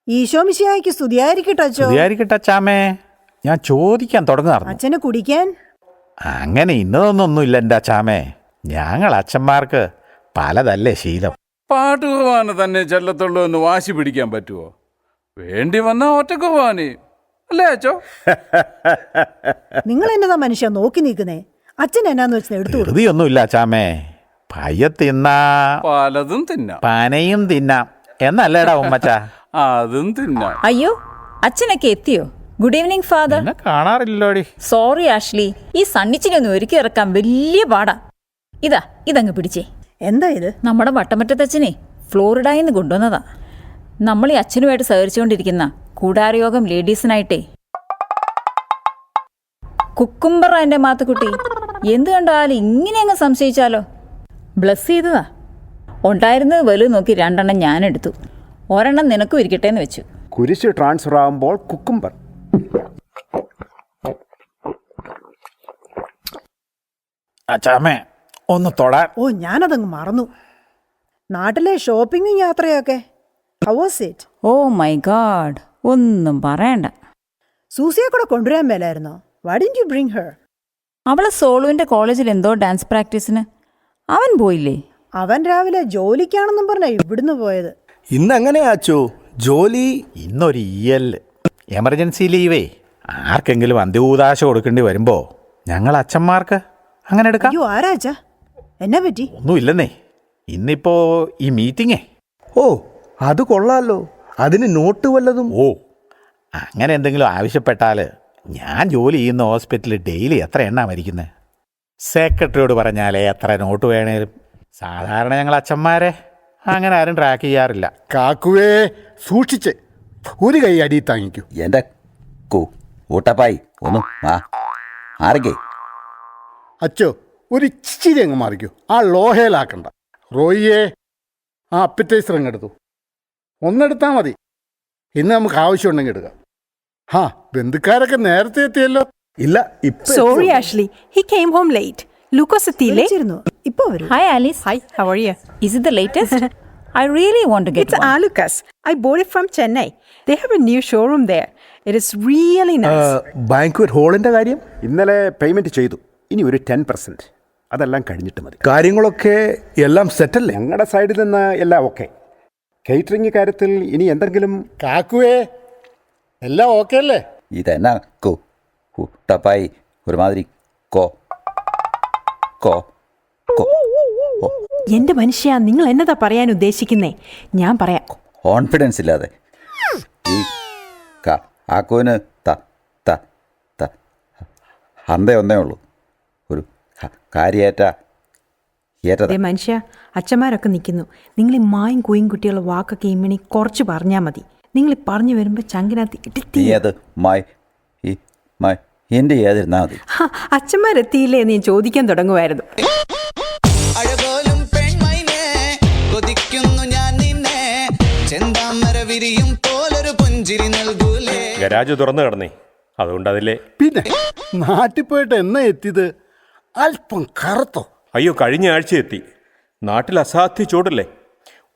C: ഈശോമിശിഹായ്ക്ക് സ്തുതിയായിരിക്കട്ടെ അച്ചോ.
K: വിചാരിക്കട്ടച്ചാമേ, ഞാൻ ചോദിക്കാൻ തുടങ്ങാറുണ്ട്.
C: അച്ഛന് കുടിക്കാൻ
K: അങ്ങനെ ഇന്നതൊന്നൊന്നുമില്ല എൻ്റെ അച്ചാമേ. ഞങ്ങൾ അച്ഛന്മാർക്ക് പലതല്ലേ ശീലം.
J: പാട്ട് കുർബാന തന്നെ ചെല്ലത്തുള്ളൂ എന്ന് വാശി പിടിക്കാൻ പറ്റുമോ? വേണ്ടി വന്ന ഒറ്റ കുർബാന അല്ലേ അച്ചോ?
C: നിങ്ങൾ എന്നതാ മനുഷ്യ നോക്കി നിൽക്കുന്നേ? അച്ഛൻ എന്നാന്ന് വെച്ചാൽ എടുത്തു കൊടുക്കും.
K: ധൃതിയൊന്നുമില്ല അച്ചാമേ. പയ്യ തിന്നാ
J: പലതും തിന്നാം,
K: പനയും തിന്നാം എന്നല്ലേടാ ഉമ്മച്ച?
J: അതും തിന്നാം.
L: അയ്യോ, അച്ഛനൊക്കെ എത്തിയോ? Good evening father.
K: എന്നെ കാണാറില്ലോടി.
L: സോറി ആഷ്ലി, ഈ സണ്ണിച്ചിനൊന്ന് ഒരുക്കി ഇറക്കാൻ വലിയ പാടാ. ഇതങ്ങ് പിടിച്ചേ.
C: എന്താ ഇത്?
L: നമ്മുടെ വട്ടമറ്റത്തച്ഛനെ ഫ്ലോറിഡയിൽ നിന്ന് കൊണ്ടുവന്നതാ. നമ്മൾ ഈ അച്ഛനുമായിട്ട് സഹകരിച്ചുകൊണ്ടിരിക്കുന്ന കൂടാരയോഗം ലേഡീസിനായിട്ടേ. കുക്കുംബറ എൻ്റെ മാത്തുക്കുട്ടി, എന്ത് കണ്ടാലും ഇങ്ങനെ അങ്ങ് സംശയിച്ചാലോ? ബ്ലസ് ചെയ്തതാ. ഉണ്ടായിരുന്നത് വലുത് നോക്കി 2 എണ്ണം ഞാനെടുത്തു. 1 എണ്ണം നിനക്കും ഇരിക്കട്ടെ എന്ന് വെച്ചു.
I: കുരിശ് ട്രാൻസ്ഫർ ആകുമ്പോൾ കുക്കുംബർ.
K: അച്ചാമേ ഒന്ന് തൊടാൻ.
C: ഓ, ഞാനതങ്ങ് മറന്നു. നാട്ടിലെ ഷോപ്പിങ്ങും യാത്രയൊക്കെ how was it?
L: Oh my god, ഒന്നും പറയണ്ട.
C: സൂസിയെ കൂടെ കൊണ്ടുവരാൻ മേലായിരുന്നോ? Why didn't you bring her?
L: അവളെ സോളുവിൻ്റെ കോളേജിൽ എന്തോ ഡാൻസ് പ്രാക്ടീസിന്. അവൻ പോയില്ലേ?
C: അവൻ രാവിലെ ജോലിക്കാണെന്നും പറഞ്ഞാ ഇവിടുന്ന് പോയത്.
A: ഇന്നങ്ങനെയാച്ചോ ജോലി?
K: ഇന്നൊരു എമർജൻസി ലീവേ. ആർക്കെങ്കിലും അന്ത്യകൂതാശ കൊടുക്കേണ്ടി വരുമ്പോ ഞങ്ങൾ അച്ഛന്മാർക്ക് അങ്ങനെ എടുക്കാം.
C: അയ്യോ, ആരാച്ചാ? എന്നാ പറ്റി?
K: ഒന്നുമില്ലെന്നേ, ഇന്നിപ്പോ ഈ മീറ്റിങ്ങേ.
A: ഓ, അത് കൊള്ളാലോ. അതിന് നോട്ട് വല്ലതും?
K: ഓ, അങ്ങനെ എന്തെങ്കിലും ആവശ്യപ്പെട്ടാൽ ഞാൻ ജോലി ചെയ്യുന്ന ഹോസ്പിറ്റലിൽ ഡെയിലി എത്ര എണ്ണ മരിക്കുന്നത്? സെക്രട്ടറിയോട് പറഞ്ഞാലേ എത്ര നോട്ട് വേണേലും. സാധാരണ ഞങ്ങൾ അച്ഛന്മാരെ അങ്ങനെ ആരും ട്രാക്ക് ചെയ്യാറില്ല.
I: കാക്കുവേ, സൂക്ഷിച്ച് ഒരു കൈ അടി താങ്ങിക്കൂ.
B: എൻ്റെ കൂട്ടപ്പായി ഒന്നും ആരൊക്കെ?
I: അച്ചോ, ഒരു ഇച്ചിരി അങ്ങ് മാറിക്കൂ. ആ ലോഹയിലാക്കണ്ട. റോയിയെ, ആ അപ്പറ്റൈസർ അങ്ങ് എടുത്തു. ഒന്നെടുത്താൽ മതി. ഇന്ന് നമുക്ക് ആവശ്യമുണ്ടെങ്കിൽ എടുക്കാം. ഹാ, ബന്ധുക്കാരൊക്കെ നേരത്തെ എത്തിയല്ലോ.
A: ഇല്ല,
G: Sorry, Ashley. He came home late. Lucas എത്തിയില്ലേ?
C: വിളിച്ചിരുന്നു. ഇപ്പൊ വരും.
L: Hi Alice.
G: Hi, how are you?
L: Is it the latest? I really want to get
G: It's
L: one.
G: Lucas. I bought it from Chennai. They have a new showroom there. It is really nice.
A: Banquet ഹോളിന്റെ കാര്യം?
I: ഇന്നലെ payment ചെയ്തു. ഇനി ഒരു 10%. അതെല്ലാം കഴിഞ്ഞിട്ട് മതി.
A: കാര്യങ്ങളൊക്കെ എല്ലാം സെറ്റല്ലേ?
I: ഞങ്ങളുടെ സൈഡിൽ നിന്ന് എല്ലാം ഓക്കെ. കേറ്ററിംഗ് കാര്യത്തിൽ ഇനി എന്തെങ്കിലും? കാക്കുവേ, എല്ലാം ഓക്കെ അല്ലേ?
B: ഇതെന്നാ കൂട്ടപ്പായി ഒരുമാതിരി കോ കോ കോ
G: എന്റെ മനുഷ്യ, നിങ്ങൾ എന്നതാ പറയാൻ ഉദ്ദേശിക്കുന്നേ? ഞാൻ പറയാം.
B: കോൺഫിഡൻസ് ഇല്ലാതെ ഈ ആക്കുവിന് അന്തേ ഒന്നേ ഉള്ളൂ, ഒരു കാര്യേറ്റ
G: മനുഷ്യ, അച്ഛന്മാരൊക്കെ നിൽക്കുന്നു. നിങ്ങൾ ഈ മായും കൂയും കുട്ടികളുടെ വാക്കൊക്കെ ഇമ്മിണി കുറച്ച് പറഞ്ഞാൽ മതി. നിങ്ങൾ പറഞ്ഞു വരുമ്പോൾ ചങ്കിനകത്ത് ഇടുത്തി.
B: അത് എൻ്റെ ഏതിരുന്നാ മതി.
G: അച്ഛന്മാരെത്തിയില്ലേ എന്ന് ഞാൻ ചോദിക്കാൻ തുടങ്ങുമായിരുന്നു.
M: ഗരാജ് തുറന്നു കിടന്നേ, അതുകൊണ്ട് അതിലെ.
I: പിന്നെ നാട്ടിൽ പോയിട്ട് എന്നാ എത്തിയത്? അല്പം കറുത്തോ?
M: അയ്യോ, കഴിഞ്ഞ ആഴ്ച എത്തി. നാട്ടിൽ അസാധ്യ ചൂടല്ലേ,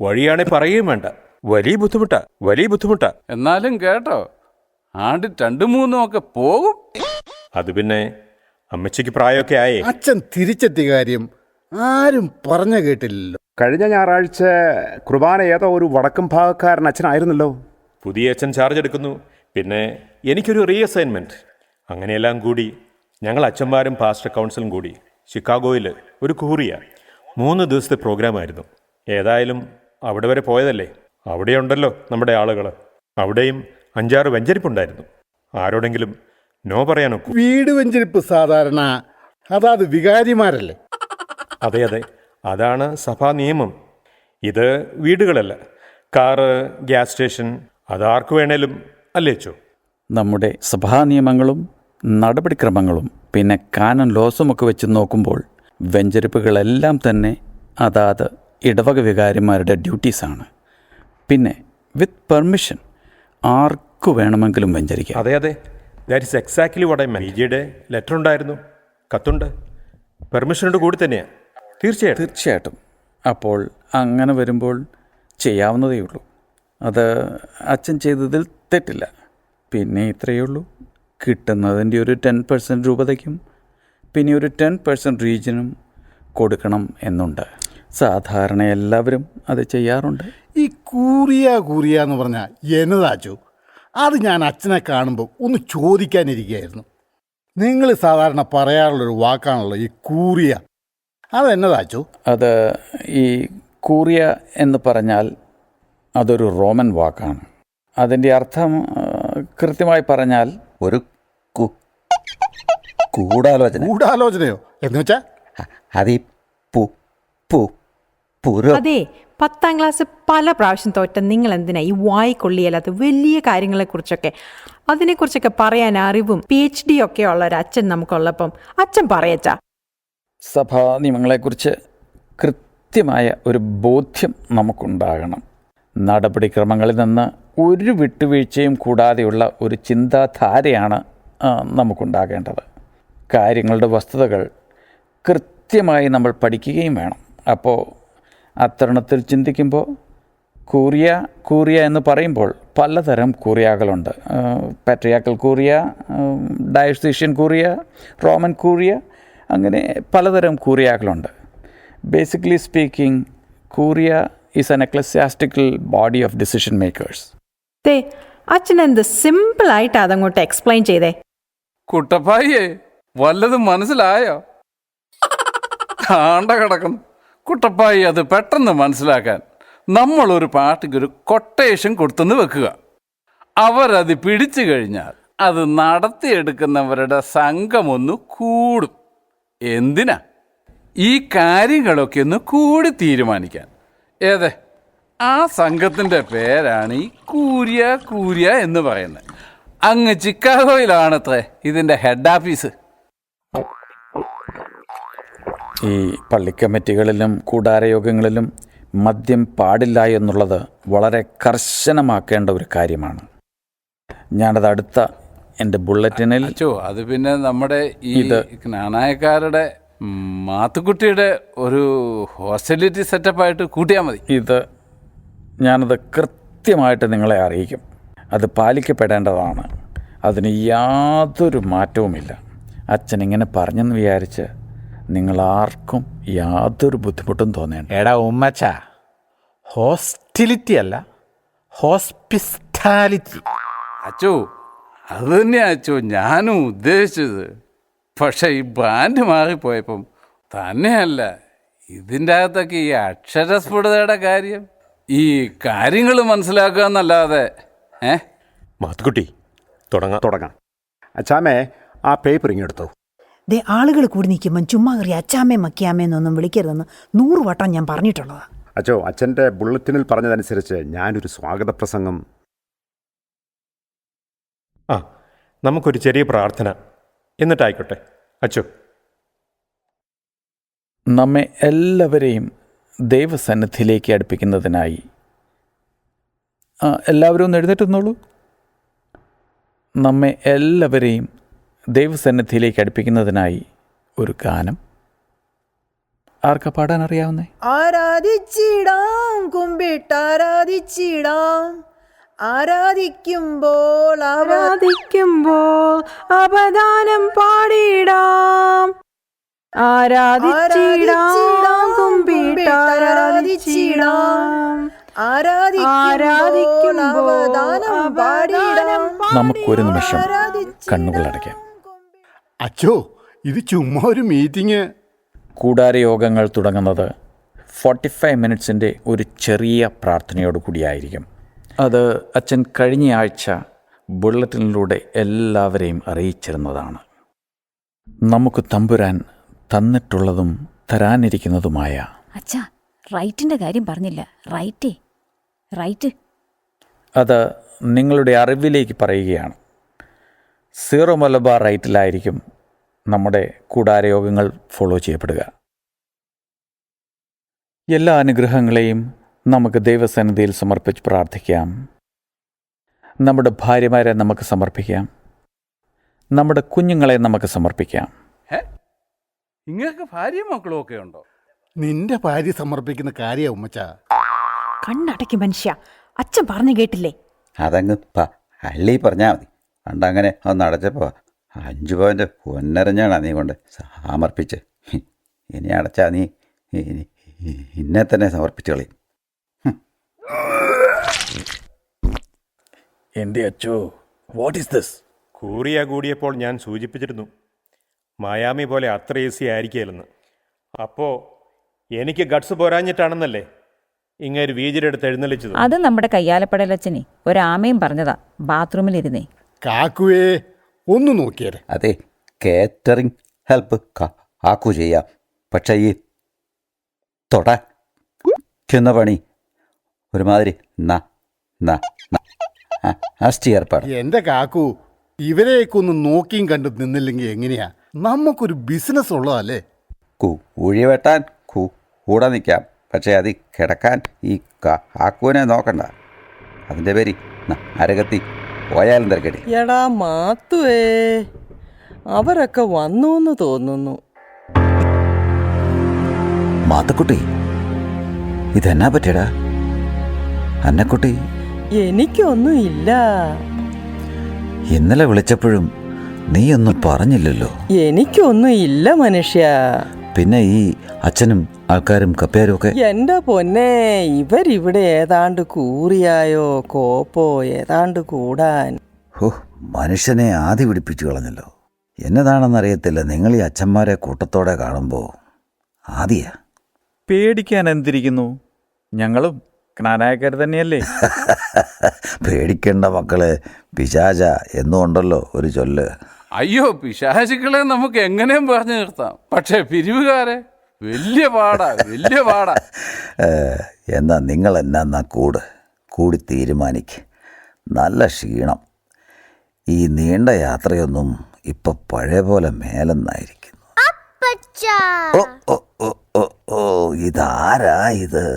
M: വഴിയാണെ പറയുകയും വേണ്ട. വലിയ ബുദ്ധിമുട്ടാ.
J: എന്നാലും കേട്ടോ, ആണ്ട് 2-3 ഒക്കെ പോകും.
M: അത് പിന്നെ അമ്മച്ചിക്ക് പ്രായമൊക്കെ ആയേ.
I: അച്ഛൻ തിരിച്ചെത്തിയ കാര്യം ആരും പറഞ്ഞു കേട്ടില്ലല്ലോ. കഴിഞ്ഞ ഞായറാഴ്ച കുർബാന ഏതോ ഒരു വടക്കും ഭാഗക്കാരൻ അച്ഛനായിരുന്നല്ലോ.
M: പുതിയ അച്ഛൻ ചാർജ് എടുക്കുന്നു. പിന്നെ എനിക്കൊരു റീഅസൈൻമെൻറ്റ്. അങ്ങനെയെല്ലാം കൂടി ഞങ്ങൾ അച്ഛന്മാരും പാസ്റ്റർ കൗൺസിലും കൂടി ചിക്കാഗോയിൽ ഒരു കൂറിയ 3 ദിവസത്തെ പ്രോഗ്രാമായിരുന്നു. ഏതായാലും അവിടെ വരെ പോയതല്ലേ, അവിടെയുണ്ടല്ലോ നമ്മുടെ ആളുകൾ. അവിടെയും 5-6 വെഞ്ചരിപ്പുണ്ടായിരുന്നു. ആരോടെങ്കിലും നോ പറയാനൊക്കെ.
I: വീട് വെഞ്ചരിപ്പ് സാധാരണ അതാത് വികാരിമാരല്ലേ?
M: അതെ, അതാണ് സഭാ നിയമം. ഇത് വീടുകളല്ല, കാറ്, ഗ്യാസ് സ്റ്റേഷൻ, അതാർക്ക് വേണേലും അല്ലേ അച്ചോ?
B: നമ്മുടെ സഭാ നിയമങ്ങളും നടപടിക്രമങ്ങളും പിന്നെ കാനൻ ലോസുമൊക്കെ വെച്ച് നോക്കുമ്പോൾ വെഞ്ചരിപ്പുകളെല്ലാം തന്നെ അതാത് ഇടവക വികാരിമാരുടെ ഡ്യൂട്ടീസാണ്. പിന്നെ വിത്ത് പെർമിഷൻ ആർക്കു വേണമെങ്കിലും വെഞ്ചരിക്കാം.
M: അതെ അതെ, that is exactly what I meant. വിജിയുടെ ലെറ്റർ ഉണ്ടായിരുന്നു, കത്തുണ്ട്, പെർമിഷനോട് കൂടി തന്നെയാണ്.
B: തീർച്ചയായിട്ടും. അപ്പോൾ അങ്ങനെ വരുമ്പോൾ ചെയ്യാവുന്നതേ ഉള്ളൂ. അത് അച്ഛൻ ചെയ്തതിൽ തെറ്റില്ല. പിന്നെ ഇത്രയേ ഉള്ളൂ, കിട്ടുന്നതിൻ്റെ ഒരു 10% രൂപതയ്ക്കും പിന്നെ ഒരു 10% റീജിയനും കൊടുക്കണം എന്നുണ്ട്. സാധാരണ എല്ലാവരും അത് ചെയ്യാറുണ്ട്.
A: ഈ കൂറിയ എന്ന് പറഞ്ഞാൽ എന്നതാച്ചു? അത് ഞാൻ അച്ഛനെ കാണുമ്പോൾ ഒന്ന് ചോദിക്കാനിരിക്കുകയായിരുന്നു. നിങ്ങൾ സാധാരണ പറയാറുള്ളൊരു വാക്കാണല്ലോ ഈ കൂറിയ, അതെന്നതാച്ചു?
B: അത് ഈ കൂറിയ എന്ന് പറഞ്ഞാൽ അതൊരു റോമൻ വാക്കാണ്. അതിൻ്റെ അർത്ഥം കൃത്യമായി പറഞ്ഞാൽ ഒരു
A: ഗൂഢാലോചനയോ എന്ന് വെച്ചാൽ
B: അതീ
G: അതെ, 10ാം ക്ലാസ് പല പ്രാവശ്യം തോറ്റ നിങ്ങൾ എന്തിനാ ഈ വായിക്കൊള്ളിയല്ലാത്ത വലിയ കാര്യങ്ങളെക്കുറിച്ചൊക്കെ അതിനെക്കുറിച്ചൊക്കെ പറയാൻ അറിവും PhD ഒക്കെ ഉള്ള ഒരു അച്ഛൻ നമുക്കുള്ളപ്പം അച്ഛൻ പറയച്ചാ.
B: സഭാ നിയമങ്ങളെക്കുറിച്ച് കൃത്യമായ ഒരു ബോധ്യം നമുക്കുണ്ടാകണം. നടപടിക്രമങ്ങളിൽ നിന്ന് ഒരു വിട്ടുവീഴ്ചയും കൂടാതെയുള്ള ഒരു ചിന്താധാരയാണ് നമുക്കുണ്ടാകേണ്ടത്. കാര്യങ്ങളുടെ വസ്തുതകൾ കൃത്യമായി നമ്മൾ പഠിക്കുകയും വേണം. അപ്പോൾ അത്തരണത്തിൽ ചിന്തിക്കുമ്പോൾ കൂറിയ എന്ന് പറയുമ്പോൾ പലതരം കൂറിയകളുണ്ട്. പാട്രിയാക്കൽ കൂറിയ, ഡയസീഷ്യൻ കൂറിയ, റോമൻ കൂറിയ, അങ്ങനെ പലതരം കൂറിയകളുണ്ട്. Basically speaking, curia is an ecclesiastical body of decision makers.
G: അച്ഛൻ എന്ത് സിമ്പിളായിട്ട് അതങ്ങോട്ട് എക്സ്പ്ലെയിൻ ചെയ്തേ.
J: കുട്ടപ്പായിയെ വല്ലതും മനസ്സിലായോ? കാണ്ട കിടക്കുന്നു. കുട്ടപ്പായി അത് പെട്ടെന്ന് മനസ്സിലാക്കാൻ നമ്മളൊരു പാർട്ടിക്കൊരു കൊട്ടേഷൻ കൊടുത്തെന്ന് വെക്കുക. അവരത് പിടിച്ചു കഴിഞ്ഞാൽ അത് നടത്തിയെടുക്കുന്നവരുടെ സംഘമൊന്ന് കൂടും. എന്തിനാ? ഈ കാര്യങ്ങളൊക്കെ ഒന്ന് കൂടി തീരുമാനിക്കാൻ. ഏതെ, ആ സംഘത്തിൻ്റെ പേരാണ് ഈ കൂരിയ എന്ന് പറയുന്നത്. അങ്ങ് ചിക്കാഗോയിലാണത്രേ ഇതിൻ്റെ ഹെഡ് ഓഫീസ്.
B: ഈ പള്ളിക്കമ്മിറ്റികളിലും കൂടാരയോഗങ്ങളിലും മദ്യം പാടില്ല എന്നുള്ളത് വളരെ കർശനമാക്കേണ്ട ഒരു കാര്യമാണ്. ഞാനത് അടുത്ത എൻ്റെ ബുള്ളറ്റിനിൽ
J: അത് പിന്നെ നമ്മുടെ ഈ നാണയക്കാരുടെ മാത്തുക്കുട്ടിയുടെ ഒരു ഹോസ്റ്റലിറ്റി സെറ്റപ്പായിട്ട് കൂട്ടിയാൽ മതി.
B: ഞാനത് കൃത്യമായിട്ട് നിങ്ങളെ അറിയിക്കും. അത് പാലിക്കപ്പെടേണ്ടതാണ്. അതിന് യാതൊരു മാറ്റവുമില്ല. അച്ഛൻ ഇങ്ങനെ പറഞ്ഞെന്ന് വിചാരിച്ച് നിങ്ങളാർക്കും യാതൊരു ബുദ്ധിമുട്ടും തോന്നേണ്ട.
K: എടാ ഉമ്മച്ച, ഹോസ്റ്റിലിറ്റി അല്ല, ഹോസ്പിറ്റാലിറ്റി.
J: അച്ചോ, അത് തന്നെയാ അച്ചോ ഞാനും ഉദ്ദേശിച്ചത്. പക്ഷെ ഈ ബ്രാൻഡ് മാറിപ്പോയപ്പം തന്നെയല്ല, ഇതിൻ്റെ അകത്തൊക്കെ ഈ അക്ഷരസ്ഫുടതയുടെ കാര്യം, ഈ കാര്യങ്ങൾ മനസ്സിലാക്കുക എന്നല്ലാതെ.
M: മാത്തുക്കുട്ടി, തുടങ്ങാം.
I: അച്ചാമ്മേ, ആ പേപ്പർ ഇങ്ങെടുത്തോ.
C: ആളുകൾ കൂടി നിൽക്കുമ്പം ചുമ്മാ കയറി അച്ചാമ്മേ മക്കിയാമ്മേന്നൊന്നും വിളിക്കരുതെന്ന് 100 വട്ടം ഞാൻ പറഞ്ഞിട്ടുള്ളതാണ്.
I: അച്ചോ, അച്ഛൻ്റെ ബുള്ളറ്റിനിൽ പറഞ്ഞതനുസരിച്ച് ഞാനൊരു സ്വാഗത പ്രസംഗം.
M: നമുക്കൊരു ചെറിയ പ്രാർത്ഥന എന്നിട്ടായിക്കോട്ടെ അച്ചോ.
B: നമ്മെ എല്ലാവരെയും ദൈവസന്നിധിയിലേക്ക് അടുപ്പിക്കുന്നതിനായി എല്ലാവരും ഒന്ന് എഴുന്നേറ്റുന്നോളൂ. നമ്മെ എല്ലാവരെയും ദൈവസന്നിധിയിലേക്ക് അടുപ്പിക്കുന്നതിനായി ഒരു ഗാനം ആർക്കാ പാടാൻ അറിയാവുന്നേ?
C: ആരാധിച്ചിടാം, കുമ്പിട്ടാരാധിച്ചിടാം, ആരാധിക്കുമ്പോൾ
G: അപദാനം പാടിടാം, ആരാധിച്ചിടാം, കുമ്പിട്ടാരാധിച്ചിടാം,
B: നമുക്കൊരു നിമിഷം കണ്ണുകളടയ്ക്കാം.
A: അച്ചോ, ഇത് ചുമ്മാ ഒരു മീറ്റിംഗ്.
B: കൂടാരയോഗങ്ങൾ തുടങ്ങുന്നത് 45 മിനിറ്റ്സിൻ്റെ ഒരു ചെറിയ പ്രാർത്ഥനയോട് കൂടിയായിരിക്കും. അത് അച്ഛൻ കഴിഞ്ഞ ആഴ്ച ബുള്ളറ്റിനിലൂടെ എല്ലാവരെയും അറിയിച്ചിരുന്നതാണ്. നമുക്ക് തമ്പുരാൻ തന്നിട്ടുള്ളതും തരാനിരിക്കുന്നതുമായ
L: അച്ഛാ, റൈറ്റിൻ്റെ കാര്യം പറഞ്ഞില്ല. റൈറ്റേ റൈറ്റ്?
B: അത് നിങ്ങളുടെ അറിവിലേക്ക് പറയുകയാണ്. സീറോ മലബാർ റൈറ്റിലായിരിക്കും നമ്മുടെ കൂടാരയോഗങ്ങൾ ഫോളോ ചെയ്യപ്പെടുക. എല്ലാ അനുഗ്രഹങ്ങളെയും നമുക്ക് ദൈവസന്നിധിയിൽ സമർപ്പിച്ച് പ്രാർത്ഥിക്കാം. നമ്മുടെ ഭാര്യമാരെ നമുക്ക് സമർപ്പിക്കാം. നമ്മുടെ കുഞ്ഞുങ്ങളെ നമുക്ക് സമർപ്പിക്കാം.
J: ഇങ്ങനെയൊക്കെ ഭാര്യയും മക്കളും ഒക്കെ ഉണ്ടോ?
A: നിന്റെ ഭാര്യ സമർപ്പിക്കുന്ന കാര്യ ഉമ്മച്ച.
G: കണ്ണടയ്ക്ക് മനുഷ്യ, അച്ഛൻ പറഞ്ഞു കേട്ടില്ലേ?
N: അതങ്ങ് അള്ളി പറഞ്ഞാൽ മതി. പണ്ടങ്ങനെ ഒന്ന് അടച്ചപ്പോൾ 5 പവൻ്റെ പൊന്നരഞ്ഞാണ് നീ കൊണ്ട് സമർപ്പിച്ച്. ഇനി അടച്ചാൽ നീ ഇന്നെ തന്നെ സമർപ്പിച്ചു കളയും.
B: എൻ്റെ അച്ചോ, വാട്ട് ഈസ് ദിസ്?
M: കൂറിയ കൂടിയപ്പോൾ ഞാൻ സൂചിപ്പിച്ചിരുന്നു മയാമി പോലെ അത്ര ഈസി ആയിരിക്കില്ലെന്ന്. അപ്പോൾ എനിക്ക് ഗട്ട്സ് പോരാഞ്ഞിട്ടാണെന്നല്ലേ ഇങ്ങനെ വീജിലെടുത്ത് എഴുന്നള്ളിച്ചത്?
L: അത് നമ്മുടെ കയ്യാലപ്പടലച്ചനെ ഒരാമയും പറഞ്ഞതാ, ബാത്റൂമിലിരുന്നേ.
A: കാക്കുവേ, ഒന്ന് നോക്കിയാലേ.
N: അതെ, കേറ്ററിംഗ് ഹെൽപ്പ് ആക്കു ചെയ്യാം. പക്ഷേ ഈ തൊടക്കുന്ന പണി ഒരുമാതിരി അഷ്ടി ഏർപ്പാട്.
A: എന്റെ കാക്കു, ഇവരെയൊക്കെ ഒന്ന് നോക്കിയും കണ്ടു നിന്നില്ലെങ്കിൽ എങ്ങനെയാ? നമുക്കൊരു ബിസിനസ് ഉള്ളതല്ലേ.
N: കുഴി വെട്ടാൻ കൂടെ നിൽക്കാം, പക്ഷേ അത് കിടക്കാൻ ഈ കാക്കുവിനെ നോക്കണ്ട. അതിൻ്റെ പേര് അരകത്തി പോയാലും തിരക്കടി.
F: എടാ മാത്തുവേ, അവരൊക്കെ വന്നു എന്ന് തോന്നുന്നു.
N: മാത്തക്കുട്ടി, ഇതെന്നാ പറ്റിയടാ? അന്നക്കുട്ടി,
F: എനിക്കൊന്നും ഇല്ല.
N: ഇന്നലെ വിളിച്ചപ്പോഴും നീയൊന്നും പറഞ്ഞില്ലല്ലോ.
F: എനിക്കൊന്നും ഇല്ല മനുഷ്യ.
N: പിന്നെ ഈ അച്ഛനും ആൾക്കാരും കപ്പയാരും ഒക്കെ?
F: എന്റെ പൊന്നെ, ഇവരിവിടെ ഏതാണ്ട് കൂറിയായോ കോപ്പോ ഏതാണ്ട് കൂടാൻ.
N: ഓ, മനുഷ്യനെ ആദി പിടിപ്പിച്ചു കളഞ്ഞല്ലോ. എന്നതാണെന്നറിയത്തില്ല, നിങ്ങൾ ഈ അച്ഛന്മാരെ കൂട്ടത്തോടെ കാണുമ്പോൾ ആദിയാ.
B: പേടിക്കാൻ എന്തിരിക്കുന്നു? ഞങ്ങളും ജ്ഞാനായക്കാർ തന്നെയല്ലേ.
N: പേടിക്കേണ്ട മക്കളെ, പിശാച എന്നുണ്ടല്ലോ ഒരു ചൊല്ല്.
J: അയ്യോ, പിശാചുക്കളെ നമുക്ക് എങ്ങനെയും പറഞ്ഞു നിർത്താം, പക്ഷേ പിരിവുകാരെ വലിയ പാടാ.
N: എന്നാ നിങ്ങൾ എന്നാ കൂടി തീരുമാനിക്ക്. നല്ല ക്ഷീണം. ഈ നീണ്ട യാത്രയൊന്നും ഇപ്പൊ പഴയ പോലെ മേലെന്നായിരിക്കുന്നു. ഓ ഓ ഓ ഓ ഓ, ഇതാരാ ഇത്?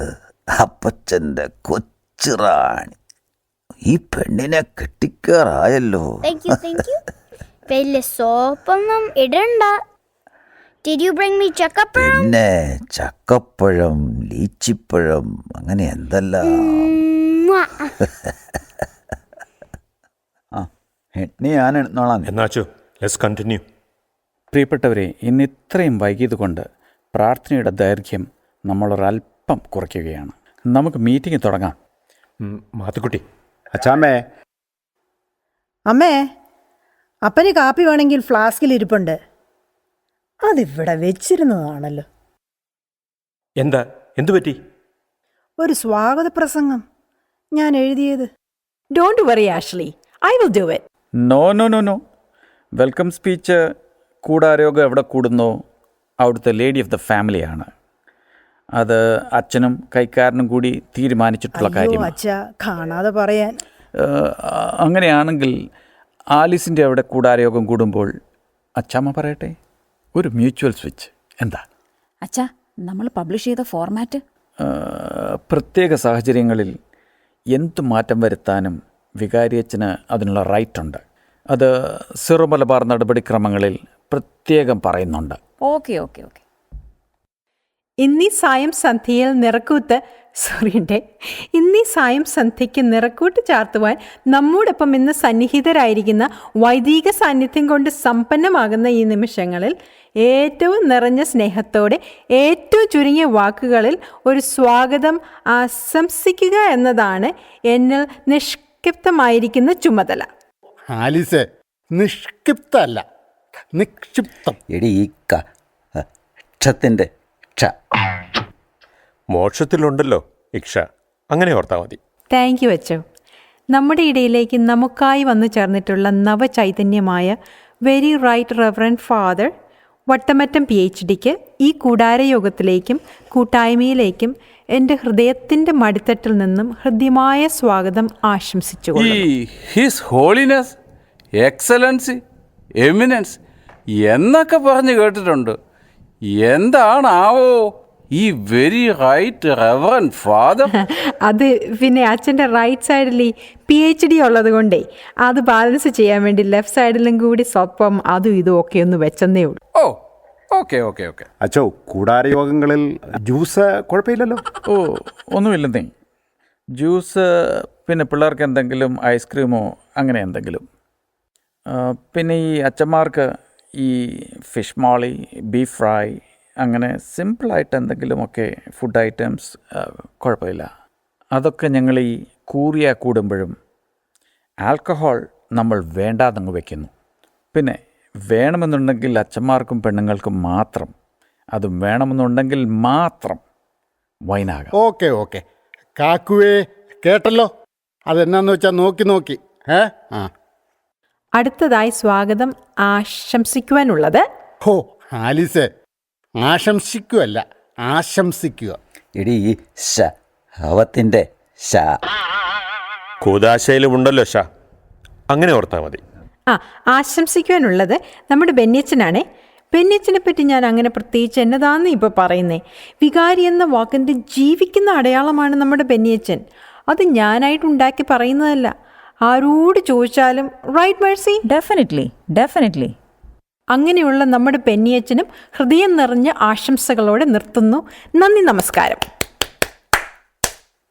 N: അപ്പച്ചൻ്റെ കൊച്ചുറാണി. ഈ പെണ്ണിനെ കെട്ടിക്കാറായല്ലോ.
E: വലിയ സോപ്പൊന്നും ഇടണ്ട.
N: പിന്നെ ചക്കപ്പഴം, ലീച്ചിപ്പഴം, അങ്ങനെ എന്തെല്ലാം. നീ ഞാൻ എടുത്തോളാം.
M: എന്നാച്ചോ, ലെറ്റ്സ് കണ്ടിന്യൂ.
B: പ്രിയപ്പെട്ടവരെ, ഇന്ന് ഇത്രയും വൈകിയത് കൊണ്ട് പ്രാർത്ഥനയുടെ ദൈർഘ്യം നമ്മളൊരല്പം കുറയ്ക്കുകയാണ്. നമുക്ക് മീറ്റിംഗ് തുടങ്ങാം.
M: മാത്തുക്കുട്ടി.
I: അച്ഛാമ്മേ.
C: അമ്മേ, അപ്പന് കാപ്പി വേണമെങ്കിൽ ഫ്ലാസ്കിൽ ഇരിപ്പുണ്ട്. അതിവിടെ വെച്ചിരുന്നതാണല്ലോ.
M: എന്തു പറ്റി?
C: ഒരു സ്വാഗത പ്രസംഗം ഞാൻ എഴുതിയത്.
G: Don't worry Ashley, I will do it.
B: No. Welcome speech കൂടാരയോഗം എവിടെ കൂടുന്നോ അവിടുത്തെ ലേഡി ഓഫ് ദ ഫാമിലിയാണ്. അത് അച്ഛനും കൈക്കാരനും കൂടി തീരുമാനിച്ചിട്ടുള്ള കാര്യമാണ്.
C: അച്ഛാ, കാണാതെ പറയാൻ.
B: അങ്ങനെയാണെങ്കിൽ ആലീസിൻ്റെ അവിടെ കൂടാരയോഗം കൂടുമ്പോൾ അച്ഛാമ്മ പറയട്ടെ, ഒരു മ്യൂച്വൽ സ്വിച്ച് എന്താ?
L: അച്ഛാ, നമ്മൾ പബ്ലിഷ് ചെയ്ത ഫോർമാറ്റ്
B: പ്രത്യേക സാഹചര്യങ്ങളിൽ എന്തു മാറ്റം വരുത്താനും വികാരിയച്ഛന് അതിനുള്ള റൈറ്റ് ഉണ്ട്. അത് സിറോ മലബാർ നടപടിക്രമങ്ങളിൽ പ്രത്യേകം പറയുന്നുണ്ട്.
L: ഓക്കെ.
G: ഇന്നീ സായം സന്ധ്യയ്ക്ക് നിറക്കൂട്ട് ചാർത്തുവാൻ നമ്മോടൊപ്പം ഇന്ന് സന്നിഹിതരായിരിക്കുന്ന വൈദിക സാന്നിധ്യം കൊണ്ട് സമ്പന്നമാകുന്ന ഈ നിമിഷങ്ങളിൽ ഏറ്റവും നിറഞ്ഞ സ്നേഹത്തോടെ ഏറ്റവും ചുരുങ്ങിയ വാക്കുകളിൽ ഒരു സ്വാഗതം ആശംസിക്കുക എന്നതാണ് എന്നിൽ നിക്ഷിപ്തമായിരിക്കുന്ന ചുമതല.
A: ആലീസേ, നിക്ഷിപ്തല്ല, നിക്ഷിപ്തം.
N: എടി, ഈ ക്ഷത്തിൻ്റെ
M: മോക്ഷത്തിലുണ്ടല്ലോ ഇക്ഷ, അങ്ങനെ ഓർത്താൽ മതി.
G: താങ്ക് യു അച്ചോ. നമ്മുടെ ഇടയിലേക്ക് നമുക്കായി വന്നു ചേർന്നിട്ടുള്ള നവചൈതന്യമായ very right reverend father Vattamattam PhDക്ക് ഈ കൂടാരയോഗത്തിലേക്കും കൂട്ടായ്മയിലേക്കും എൻ്റെ ഹൃദയത്തിൻ്റെ മടിത്തട്ടിൽ നിന്നും ഹൃദ്യമായ സ്വാഗതം ആശംസിച്ചുകൊള്ളുന്നു.
J: ഹിസ് ഹോളിനെസ്, എക്സലൻസി, എമിനൻസ് എന്നൊക്കെ പറഞ്ഞു കേട്ടിട്ടുണ്ട്. എന്താണാവോ ഈ വെരി റൈറ്റ് റെവറൻ ഫാദർ?
G: അത് പിന്നെ അച്ഛൻ്റെ റൈറ്റ് സൈഡിൽ ഈ PhD ഉള്ളത് കൊണ്ടേ അത് ബാലൻസ് ചെയ്യാൻ വേണ്ടി ലെഫ്റ്റ് സൈഡിലും കൂടി സ്വപ്പം അതും ഇതും ഒക്കെ ഒന്ന് വെച്ചെന്നേ ഉള്ളൂ.
J: ഓ, ഓക്കെ ഓക്കെ ഓക്കെ.
I: അച്ചോ, കൂടാരയോഗങ്ങളിൽ ജ്യൂസ് കുഴപ്പമില്ലല്ലോ?
B: ഓ, ഒന്നുമില്ലെന്നേ. ജ്യൂസ്, പിന്നെ പിള്ളേർക്ക് എന്തെങ്കിലും ഐസ്ക്രീമോ അങ്ങനെ എന്തെങ്കിലും. പിന്നെ ഈ അച്ഛന്മാർക്ക് ഈ ഫിഷ് മോളി, ബീഫ് ഫ്രൈ, അങ്ങനെ സിമ്പിളായിട്ട് എന്തെങ്കിലുമൊക്കെ ഫുഡ് ഐറ്റംസ് കുഴപ്പമില്ല. അതൊക്കെ ഞങ്ങൾ ഈ കൂറിയ കൂടുമ്പോഴും ആൽക്കഹോൾ നമ്മൾ വേണ്ടാതങ്ങ് വയ്ക്കുന്നു. പിന്നെ വേണമെന്നുണ്ടെങ്കിൽ അച്ഛന്മാർക്കും പെണ്ണുങ്ങൾക്കും മാത്രം, അതും വേണമെന്നുണ്ടെങ്കിൽ മാത്രം വൈനാകാം.
A: Okay okay. കാക്കുവേ, കേട്ടല്ലോ? അതെന്നാന്ന് വെച്ചാൽ നോക്കി ആ.
G: അടുത്തതായി സ്വാഗതം ആശംസിക്കുവാനുള്ളത്.
A: ഹോ ആലീസേ, ആശംസിക്കുകയല്ല, ആശംസിക്കുക.
N: ഇടി ഈ അവത്തിൻ്റെ
M: കൂതാശയിലും ഉണ്ടല്ലോ ഷാ, അങ്ങനെ ഓർത്താൽ മതി.
G: ആശംസിക്കുവാനുള്ളത് നമ്മുടെ ബെന്നിയച്ചനാണേ. ബെന്നിയച്ചനെ പറ്റി ഞാൻ അങ്ങനെ പ്രത്യേകിച്ച് എന്നതാന്ന് ഇപ്പോൾ പറയുന്നേ. വികാരി എന്ന വാക്കിൻ്റെ ജീവിക്കുന്ന അടയാളമാണ് നമ്മുടെ ബെന്നിയച്ചൻ. അത് ഞാനായിട്ട് ഉണ്ടാക്കി പറയുന്നതല്ല, ആരോട് ചോദിച്ചാലും. Right Mercy?
L: ഡെഫിനറ്റ്ലി.
G: അങ്ങനെയുള്ള നമ്മുടെ ബെന്നിയച്ചനും ഹൃദയം നിറഞ്ഞ ആശംസകളോടെ നിർത്തുന്നു. നന്ദി, നമസ്കാരം.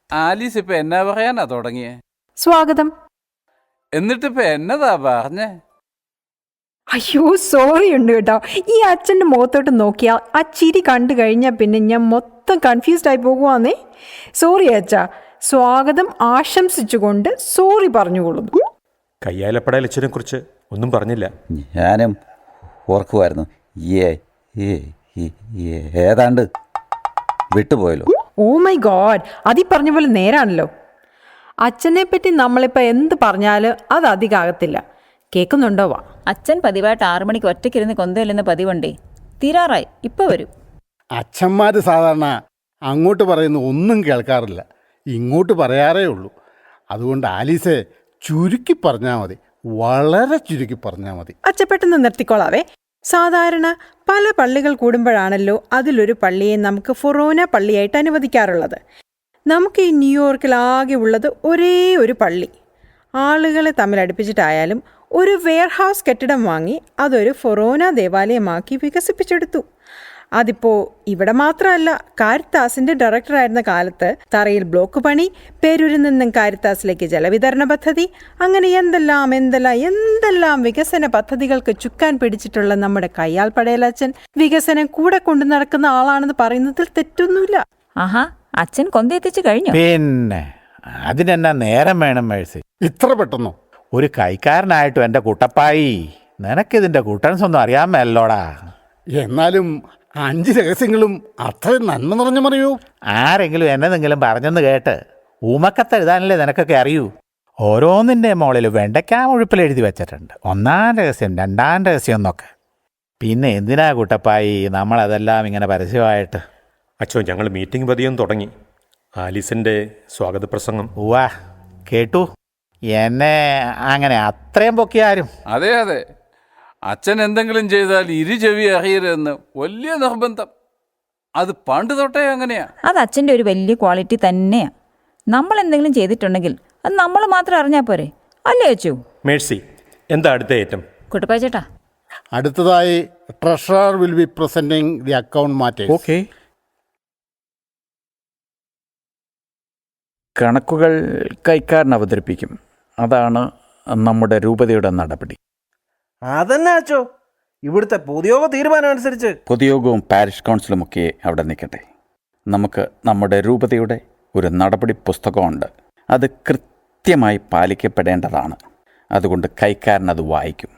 J: ആലീസ് ഇപ്പൊ എന്നാ പറയാനാ തുടങ്ങിയേ?
G: സ്വാഗതം.
J: എന്നിട്ടിപ്പോ എന്നതാ പറഞ്ഞേ?
G: അയ്യോ, സോറി ഉണ്ട് കേട്ടോ. ഈ അച്ഛൻ്റെ മുഖത്തോട്ട് നോക്കിയാൽ ആ ചിരി കണ്ടു കഴിഞ്ഞാൽ പിന്നെ ഞാൻ മൊത്തം കൺഫ്യൂസ്ഡ് ആയി പോകുവാന്നേ. സോറി അച്ഛാ. സ്വാഗതം ആശംസിച്ചുകൊണ്ട് സോറി പറഞ്ഞുകൊള്ളുന്നു.
M: കയ്യാലപ്പടയലച്ചനെ കുറിച്ച് ഒന്നും പറഞ്ഞില്ല.
N: ഞാനും ഓർക്കുമായിരുന്നു. ഏതാണ്ട് വിട്ടുപോയല്ലോ.
G: ഓ മൈ ഗോഡ്, അതീ പറഞ്ഞ പോലെ നേരാണല്ലോ. അച്ഛനെ പറ്റി നമ്മളിപ്പോൾ എന്ത് പറഞ്ഞാലും അത് അധികമാകത്തില്ല. കേൾക്കുന്നുണ്ടോവാ?
L: അച്ഛൻ പതിവായിട്ട് 6 മണിക്ക് ഒറ്റയ്ക്കിരുന്ന് കൊന്തയില്ലെന്ന് പതിവുണ്ടേ. തീരാറായി, ഇപ്പോൾ വരും.
A: അച്ഛന്മാർ സാധാരണ അങ്ങോട്ട് പറയുന്ന ഒന്നും കേൾക്കാറില്ല, ഇങ്ങോട്ട് പറയാറേ ഉള്ളൂ. അതുകൊണ്ട് ആലീസെ ചുരുക്കി പറഞ്ഞാൽ മതി, വളരെ ചുരുക്കി പറഞ്ഞാൽ മതി.
G: അച്ഛ പെട്ടെന്ന് നിർത്തിക്കോളാവേ. സാധാരണ പല പള്ളികൾ കൂടുമ്പോഴാണല്ലോ അതിലൊരു പള്ളിയെ നമുക്ക് ഫൊറോന പള്ളിയായിട്ട് അനുവദിക്കാറുള്ളത്. നമുക്ക് ഈ ന്യൂയോർക്കിൽ ആകെ ഉള്ളത് ഒരേ ഒരു പള്ളി. ആളുകളെ തമ്മിൽ അടുപ്പിച്ചിട്ടായാലും ഒരു വെയർഹൗസ് കെട്ടിടം വാങ്ങി അതൊരു ഫൊറോന ദേവാലയമാക്കി വികസിപ്പിച്ചെടുത്തു. അതിപ്പോൾ ഇവിടെ മാത്രമല്ല, കാരിത്താസിൻ്റെ ഡയറക്ടറായിരുന്ന കാലത്ത് തറയിൽ ബ്ലോക്ക് പണി, പേരൂരിൽ നിന്നും കാരിത്താസിലേക്ക് ജലവിതരണ പദ്ധതി, അങ്ങനെ എന്തെല്ലാം വികസന പദ്ധതികൾക്ക് ചുക്കാൻ പിടിച്ചിട്ടുള്ള നമ്മുടെ കയ്യാൽ പടയലച്ചൻ വികസനം കൂടെ കൊണ്ടു നടക്കുന്ന ആളാണെന്ന് പറയുന്നതിൽ തെറ്റൊന്നുമില്ല.
L: ആഹാ, അച്ഛൻ കൊന്തെത്തിച്ച് കഴിഞ്ഞു.
K: പിന്നെ അതിനെന്നാ നേരം വേണം മേഴ്സി?
A: ഇത്ര പെട്ടെന്നോ?
K: ഒരു കൈക്കാരനായിട്ടും എൻ്റെ കുട്ടപ്പായി, നിനക്കിതിൻ്റെ കുട്ടൻസ് ഒന്നും അറിയാൻ മേലോടാ.
A: എന്നാലും 5 രഹസ്യങ്ങളും അത്രയും നന്മ നിറഞ്ഞു പറയൂ.
K: ആരെങ്കിലും എന്നതെങ്കിലും പറഞ്ഞെന്ന് കേട്ട് ഊമക്കത്തെഴുതാനല്ലേ നിനക്കൊക്കെ അറിയൂ. ഓരോന്നിൻ്റെ മുകളിൽ വെണ്ടയ്ക്കാ മുഴുപ്പിൽ എഴുതി വെച്ചിട്ടുണ്ട്, 1-ാം രഹസ്യം, 2-ാം രഹസ്യം എന്നൊക്കെ. പിന്നെ എന്തിനാ കുട്ടപ്പായി നമ്മളതെല്ലാം ഇങ്ങനെ പരസ്യമായിട്ട്?
M: അച്ഛോ, ഞങ്ങൾ മീറ്റിംഗ് പതിയും തുടങ്ങി. ആലീസിൻ്റെ സ്വാഗത പ്രസംഗം
K: വാ കേട്ടു. എന്നെ അങ്ങനെ അത്രയും പൊക്കിയാരും.
J: അതെ അതെ, അച്ഛൻ എന്തെങ്കിലും ചെയ്താൽ ചെവി അറിയരുതെന്ന് വലിയ നിർബന്ധം. അത് പണ്ട് തൊട്ടേ അങ്ങനെയാ.
L: അത് അച്ഛൻ്റെ ഒരു വലിയ ക്വാളിറ്റി തന്നെയാ. നമ്മൾ എന്തെങ്കിലും ചെയ്തിട്ടുണ്ടെങ്കിൽ അത് നമ്മൾ മാത്രം അറിഞ്ഞാൽ പോരെ, അല്ലേ അച്ചു?
M: മേഴ്സി, എന്താ അടുത്ത ഐറ്റം?
L: കുട്ടപ്പായ ചേട്ടാ,
A: അടുത്തതായി treasurer will be presenting the account matters.
B: Okay. കണക്കുകൾ കൈക്കാരൻ അവതരിപ്പിക്കും. അതാണ് നമ്മുടെ രൂപതയുടെ നടപടി.
O: അതന്നെ അച്ചോ, ഇവിടുത്തെ പൊതുയോഗ തീരുമാനം അനുസരിച്ച്.
B: പൊതുയോഗവും പാരിഷ് കൗൺസിലും ഒക്കെ അവിടെ നിൽക്കട്ടെ. നമുക്ക് നമ്മുടെ രൂപതയുടെ ഒരു നടപടി പുസ്തകമുണ്ട്. അത് കൃത്യമായി പാലിക്കപ്പെടേണ്ടതാണ്. അതുകൊണ്ട് കൈക്കാരൻ അത് വായിക്കും.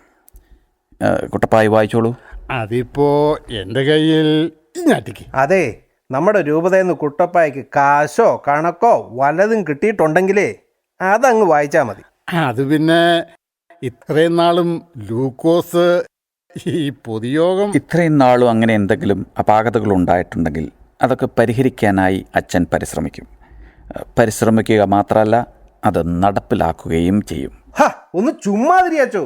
B: കുട്ടപ്പായി വായിച്ചോളൂ.
A: അതിപ്പോ എൻ്റെ കയ്യിൽ ഞാറ്റിക്ക്.
O: അതെ, നമ്മുടെ രൂപതയിൽ നിന്ന് കുട്ടപ്പായ്ക്ക് കാശോ കണക്കോ വല്ലതും കിട്ടിയിട്ടുണ്ടെങ്കിലേ അതങ്ങ് വായിച്ചാൽ മതി.
A: അത് പിന്നെ ഇത്രയും നാളും ലൂക്കോസ് ഈ പൊതുയോഗം
B: ഇത്രയും നാളും അങ്ങനെ എന്തെങ്കിലും അപാകതകൾ ഉണ്ടായിട്ടുണ്ടെങ്കിൽ അതൊക്കെ പരിഹരിക്കാനായി അച്ഛൻ പരിശ്രമിക്കുക മാത്രമല്ല അത് നടപ്പിലാക്കുകയും ചെയ്യും.
O: ഒന്ന് ചുമ്മാതിരിയാച്ചോ.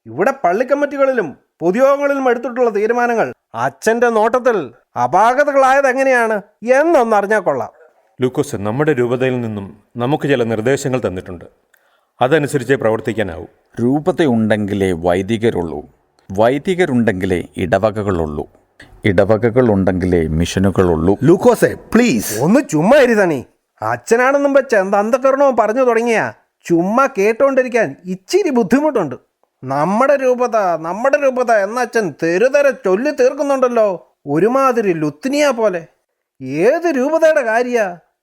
O: ഇവിടെ പള്ളി കമ്മിറ്റികളിലും പൊതുയോഗങ്ങളിലും എടുത്തിട്ടുള്ള തീരുമാനങ്ങൾ അച്ഛൻ്റെ നോട്ടത്തിൽ അപാകതകളായത് എങ്ങനെയാണ് എന്നൊന്നറിഞ്ഞാൽ കൊള്ളാം.
M: ലൂക്കോസ്, നമ്മുടെ രൂപതയിൽ നിന്നും നമുക്ക് ചില നിർദ്ദേശങ്ങൾ തന്നിട്ടുണ്ട്. അതനുസരിച്ചേ പ്രവർത്തിക്കാനാവൂ.
B: രൂപതയുണ്ടെങ്കിലേ വൈദികരുണ്ടെങ്കിലേ ഇടവകകളുള്ളൂ, ഇടവകകളുണ്ടെങ്കിലേ മിഷനുകളുള്ളൂ.
O: ലൂക്കോസെ പ്ലീസ് ഒന്ന് ചുമ്മാ ഇരുതണി. അച്ഛനാണെന്നും വെച്ച് എന്ത് അന്ധകരണവും പറഞ്ഞു തുടങ്ങിയ ചുമ്മാ കേട്ടോണ്ടിരിക്കാൻ ഇച്ചിരി ബുദ്ധിമുട്ടുണ്ട്. നമ്മുടെ രൂപത എന്ന അച്ഛൻ തെരുതര ചൊല്ലി തീർക്കുന്നുണ്ടല്ലോ, ഒരുമാതിരി ലുത്തിനിയ പോലെ. ഏത് രൂപതയുടെ കാര്യ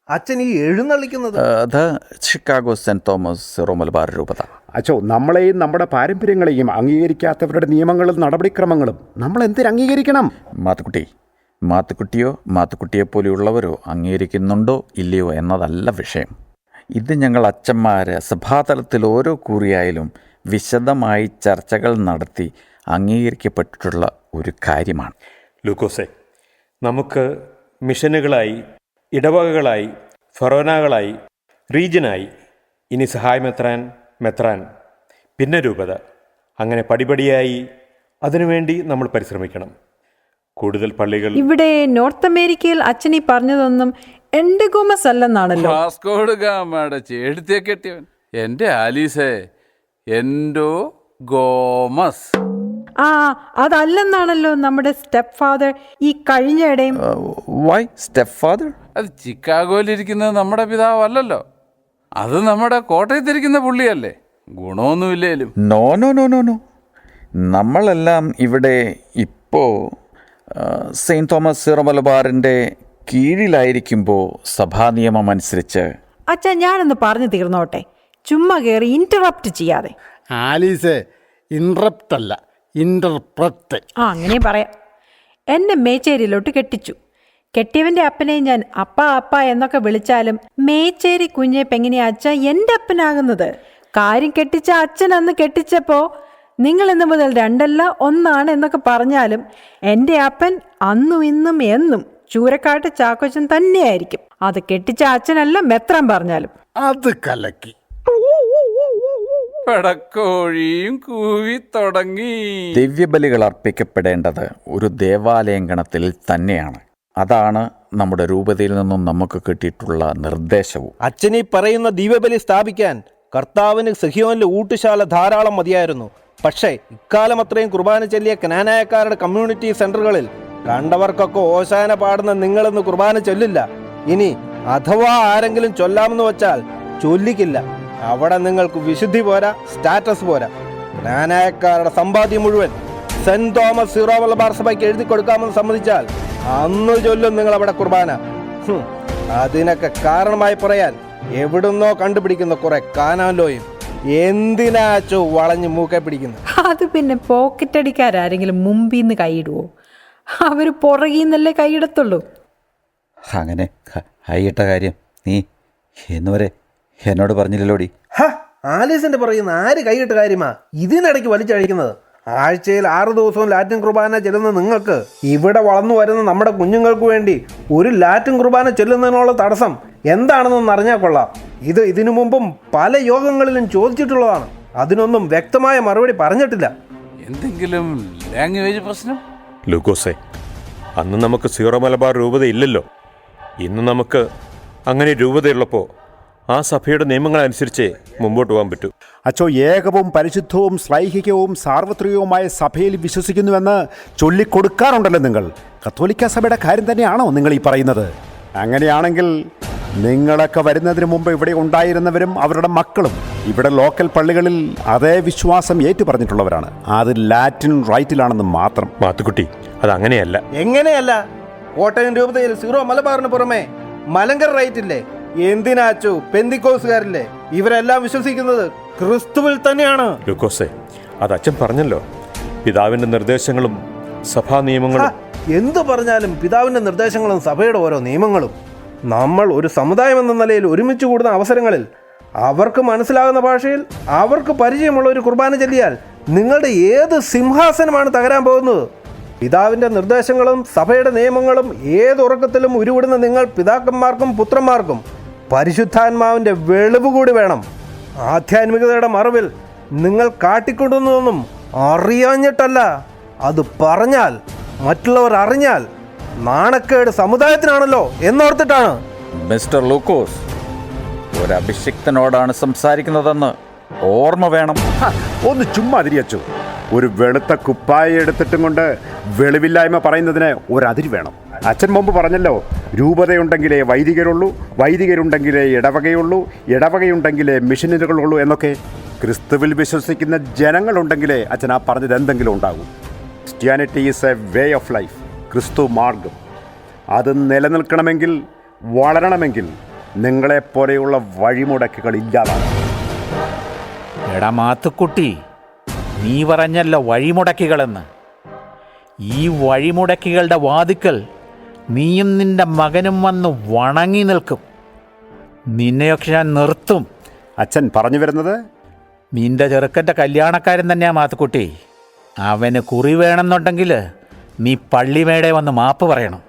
O: അച്ഛൻ ഈ എഴുന്നള്ളിക്കുന്നത്?
B: അത് Chicago saint Thomas Syro Malabar രൂപത.
I: അച്ഛോ, നമ്മളെയും നമ്മുടെ പാരമ്പര്യങ്ങളെയും അംഗീകരിക്കാത്തവരുടെ നിയമങ്ങളും നടപടിക്രമങ്ങളും നമ്മൾ എന്തിന് അംഗീകരിക്കണം?
B: മാത്തുക്കുട്ടിയെ പോലെയുള്ളവരോ അംഗീകരിക്കുന്നുണ്ടോ ഇല്ലയോ എന്നതല്ല വിഷയം. ഇത് ഞങ്ങൾ അച്ഛന്മാർ സഭാതലത്തിൽ ഓരോ കൂറിയായാലും വിശദമായി ചർച്ചകൾ നടത്തി അംഗീകരിക്കപ്പെട്ടിട്ടുള്ള ഒരു കാര്യമാണ്.
M: ലൂക്കോസെ, നമുക്ക് മിഷനുകളായി, ഇടവകകളായി, ഫൊറോനകളായി, റീജിയനായി, ഇനി മെത്രാൻ, പിന്നെ രൂപത, അങ്ങനെ പടിപടിയായി അതിനുവേണ്ടി നമ്മൾ പരിശ്രമിക്കണം. കൂടുതൽ പള്ളികൾ.
G: ഇവിടെ നോർത്ത് അമേരിക്കയിൽ അച്ഛനീ പറഞ്ഞതൊന്നും എൻഡഗോമസ് അല്ലെന്നാണല്ലോ.
J: വാസ്കോഡ് ഗാമയുടെ ചേടുത്തിയെ കെട്ടിയവൻ എൻ്റെ ആലീസേ, എൻഡോ ഗോമസ്.
G: അതല്ലെന്നാണല്ലോ നമ്മുടെ സ്റ്റെപ്പ് ഫാദർ ഈ കഴിഞ്ഞ ഇടയും.
B: Y step father?
J: അത് ചിക്കാഗോയിലിരിക്കുന്നത് നമ്മുടെ പിതാവല്ലല്ലോ, അത് നമ്മുടെ കോട്ടയത്തിരിക്കുന്ന പുള്ളിയല്ലേ, ഗുണമൊന്നുമില്ലേലും.
B: നോ, നമ്മളെല്ലാം ഇവിടെ ഇപ്പോൾ സെയിൻറ്റ് തോമസ് സിറോ മലബാറിൻ്റെ കീഴിലായിരിക്കുമ്പോൾ സഭാ നിയമം അനുസരിച്ച്.
G: അച്ഛാ, ഞാനൊന്ന് പറഞ്ഞു തീർന്നോട്ടെ, ചുമ്മാ കയറി ഇന്ററപ്റ്റ് ചെയ്യാതെ.
A: ആലീസേ, ഇന്ററപ്റ്റ് അല്ല, ഇന്റർപ്രറ്റ്.
G: അങ്ങനെ പറയാം. എന്നെ മേച്ചേരിയിലോട്ട് കെട്ടിച്ചു. കെട്ടിയവൻ്റെ അപ്പനെ ഞാൻ അപ്പ എന്നൊക്കെ വിളിച്ചാലും മേച്ചേരി കുഞ്ഞെ പെങ്ങിനെ അച്ഛ എൻ്റെ അപ്പനാകുന്നത്. കാര്യം കെട്ടിച്ച അച്ഛൻ അന്ന് കെട്ടിച്ചപ്പോൾ നിങ്ങൾ ഇന്ന് മുതൽ രണ്ടല്ല ഒന്നാണ് എന്നൊക്കെ പറഞ്ഞാലും എൻ്റെ അപ്പൻ അന്നും ഇന്നും എന്നും ചൂരക്കാട്ട് ചാക്കോച്ചൻ തന്നെയായിരിക്കും. അത് കെട്ടിച്ച അച്ഛനല്ല മെത്രാൻ പറഞ്ഞാലും.
A: അത് കലക്കി.
J: പടക്കോഴിയും കൂവി തുടങ്ങി.
B: ദിവ്യബലികൾ അർപ്പിക്കപ്പെടേണ്ടത് ഒരു ദേവാലയങ്കണത്തിൽ തന്നെയാണ്. അതാണ് നമ്മുടെ രൂപതയിൽ നിന്നും നമുക്ക് കിട്ടിയിട്ടുള്ള നിർദ്ദേശവും.
O: അച്ഛനീ പറയുന്ന ദിവ്യബലി സ്ഥാപിക്കാൻ കർത്താവിന് സഹിയോനിലെ ഊട്ടുശാല ധാരാളം മതിയായിരുന്നു. പക്ഷേ ഇക്കാലം അത്രയും കുർബാന ചൊല്ലിയ കനാനായക്കാരുടെ കമ്മ്യൂണിറ്റി സെന്ററുകളിൽ കണ്ടവർക്കൊക്കെ ഓശാന പാടുന്ന നിങ്ങളെന്ന് കുർബാന ചൊല്ലില്ല. ഇനി അഥവാ ആരെങ്കിലും ചൊല്ലാമെന്ന് വെച്ചാൽ ചൊല്ലിക്കില്ല. അവിടെ നിങ്ങൾക്ക് വിശുദ്ധി പോരാ, സ്റ്റാറ്റസ് പോരാ. കനാനായക്കാരുടെ സമ്പാദ്യം മുഴുവൻ സെന്റ് തോമസ് സിറോ മലബാർ സഭയ്ക്ക് എഴുതി കൊടുക്കാമെന്ന് സമ്മതിച്ചാൽ അന്ന് ചൊല്ലും നിങ്ങൾ അവിടെ കുർബാന. അതിനൊക്കെ കാരണമായി പറയാൻ എവിടുന്നോ കണ്ടുപിടിക്കുന്ന കുറെ കാനാലോയും എന്തിനാച്ചോ വളഞ്ഞ് മൂക്കെ പിടിക്കുന്നു.
G: അത് പിന്നെ പോക്കറ്റ് അടിക്കാരെങ്കിലും മുമ്പിൽ നിന്ന് കൈയിടുവോ? അവര് പുറകിൽ നിന്നല്ലേ കൈയിടത്തുള്ളൂ.
N: അങ്ങനെ കൈയിട്ട കാര്യം നീ എന്നുവരെ എന്നോട് പറഞ്ഞില്ലല്ലോടി.
O: ആലീസിന്റെ പറയുന്ന ആര് കൈയിട്ട കാര്യമാ ഇതിനിടയ്ക്ക് വലിച്ചഴിക്കുന്നത്? ആഴ്ചയിൽ 6 ദിവസവും ലാറ്റിൻ കുർബാന ചെല്ലുന്ന നിങ്ങൾക്ക് ഇവിടെ വളർന്നു വരുന്ന നമ്മുടെ കുഞ്ഞുങ്ങൾക്ക് വേണ്ടി ഒരു ലാറ്റിൻ കുർബാന ചെല്ലുന്നതിനുള്ള തടസ്സം എന്താണെന്നൊന്ന് അറിഞ്ഞാൽ കൊള്ളാം. ഇതിനു മുമ്പും പല യോഗങ്ങളിലും ചോദിച്ചിട്ടുള്ളതാണ്. അതിനൊന്നും വ്യക്തമായ മറുപടി പറഞ്ഞിട്ടില്ല.
J: എന്തെങ്കിലും ലാംഗ്വേജ് പ്രശ്നം?
M: ലൂക്കോസെ, അന്ന് നമുക്ക് സീറോ മലബാർ രൂപത ഇല്ലല്ലോ. ഇന്ന് നമുക്ക് അങ്ങനെ രൂപതയുള്ളപ്പോൾ ആ സഭയുടെ നിയമങ്ങളനുസരിച്ചേ മുമ്പോട്ട് പോകാൻ പറ്റൂ.
I: അച്ചോ, ഏകവും പരിശുദ്ധവും ശ്ലൈഹികവും സാർവത്രികവുമായ സഭയിൽ വിശ്വസിക്കുന്നുവെന്ന് ചൊല്ലിക്കൊടുക്കാറുണ്ടല്ലോ നിങ്ങൾ. കത്തോലിക്ക സഭയുടെ കാര്യം തന്നെയാണോ നിങ്ങൾ ഈ പറയുന്നത്? അങ്ങനെയാണെങ്കിൽ നിങ്ങളൊക്കെ വരുന്നതിന് മുമ്പ് ഇവിടെ ഉണ്ടായിരുന്നവരും അവരുടെ മക്കളും ഇവിടെ ലോക്കൽ പള്ളികളിൽ അതേ വിശ്വാസം ഏറ്റുപറഞ്ഞിട്ടുള്ളവരാണ്. അത് ലാറ്റിൻ റൈറ്റിലാണെന്ന് മാത്രം.
M: മാത്തുക്കുട്ടി, അതങ്ങനെയല്ല.
O: എങ്ങനെയല്ല? കോട്ടയം രൂപതയിൽ സീറോ മലബാറിന് പുറമെ മലങ്കർ റൈറ്റില്ലേ, എന്തിനാച്ചു പെന്തിക്കോസുകാരില്ലേ, ഇവരെല്ലാം വിശ്വസിക്കുന്നത് ക്രിസ്തുവിൽ തന്നെയാണ്.
M: ലൂക്കോസെ, അത് അച്ഛൻ പറഞ്ഞല്ലോ, പിതാവിന്റെ നിർദ്ദേശങ്ങളും സഭാ നിയമങ്ങളും.
O: എന്തു പറഞ്ഞാലും പിതാവിന്റെ നിർദ്ദേശങ്ങളും സഭയുടെ ഓരോ നിയമങ്ങളും. നമ്മൾ ഒരു സമുദായം എന്ന നിലയിൽ ഒരുമിച്ച് കൂടുന്ന അവസരങ്ങളിൽ അവർക്ക് മനസ്സിലാകുന്ന ഭാഷയിൽ അവർക്ക് പരിചയമുള്ള ഒരു കുർബാന ചൊല്ലിയാൽ നിങ്ങളുടെ ഏത് സിംഹാസനമാണ് തകരാൻ പോകുന്നത്? പിതാവിൻ്റെ നിർദ്ദേശങ്ങളും സഭയുടെ നിയമങ്ങളും ഏതുറക്കത്തിലും ഉരുവിടുന്ന നിങ്ങൾ പിതാക്കന്മാർക്കും പുത്രന്മാർക്കും പരിശുദ്ധാത്മാവിൻ്റെ വെളിവ് കൂടി വേണം. ആധ്യാത്മികതയുടെ മറവിൽ നിങ്ങൾ കാട്ടിക്കൊണ്ടുവന്നതൊന്നും അറിയാഞ്ഞിട്ടല്ല, അത് പറഞ്ഞാൽ മറ്റുള്ളവർ അറിഞ്ഞാൽ നാണക്കേട് സമുദായത്തിനാണല്ലോ എന്നോർത്തിട്ടാണ്.
B: മിസ്റ്റർ ലൂക്കോസ്, ഒരു അഭിഷിക്തനോടാണ് സംസാരിക്കുന്നതെന്ന് ഓർമ്മ വേണം.
I: ഒന്ന് ചുമ്മാ തിരിയച്ചു. ഒരു വെളുത്ത കുപ്പായ എടുത്തിട്ടും കൊണ്ട് വെളിവില്ലായ്മ പറയുന്നതിന് ഒരതിരി വേണം. അച്ഛൻ മുമ്പ് പറഞ്ഞല്ലോ, രൂപതയുണ്ടെങ്കിലേ വൈദികരുള്ളൂ, വൈദികരുണ്ടെങ്കിലേ ഇടവകയുള്ളൂ, ഇടവകയുണ്ടെങ്കിലേ മിഷനറികളുള്ളൂ എന്നൊക്കെ. ക്രിസ്തുവിൽ വിശ്വസിക്കുന്ന ജനങ്ങളുണ്ടെങ്കിലേ അച്ഛൻ ആ പറഞ്ഞത് എന്തെങ്കിലും ഉണ്ടാകും. Christianity is a way of life, ക്രിസ്തു മാർഗം. അത് നിലനിൽക്കണമെങ്കിൽ, വളരണമെങ്കിൽ നിങ്ങളെപ്പോലെയുള്ള വഴിമുടക്കുകൾ ഇല്ലാതാണ്.
K: എടാ മാത്തുക്കുട്ടി, നീ പറഞ്ഞല്ലോ വഴിമുടക്കികളെന്ന്. ഈ വഴിമുടക്കികളുടെ വാതിക്കൽ നീയും നിന്റെ മകനും വന്ന് വണങ്ങി നിൽക്കും. നിന്നെയൊക്കെ ഞാൻ നിർത്തും.
I: അച്ഛൻ പറഞ്ഞു വരുന്നത്?
K: നിന്റെ ചെറുക്കൻ്റെ കല്യാണക്കാരൻ തന്നെയാ മാത്തുക്കുട്ടി. അവന് കുറി വേണമെന്നുണ്ടെങ്കിൽ നീ പള്ളിമേടെ വന്ന് മാപ്പ് പറയണം.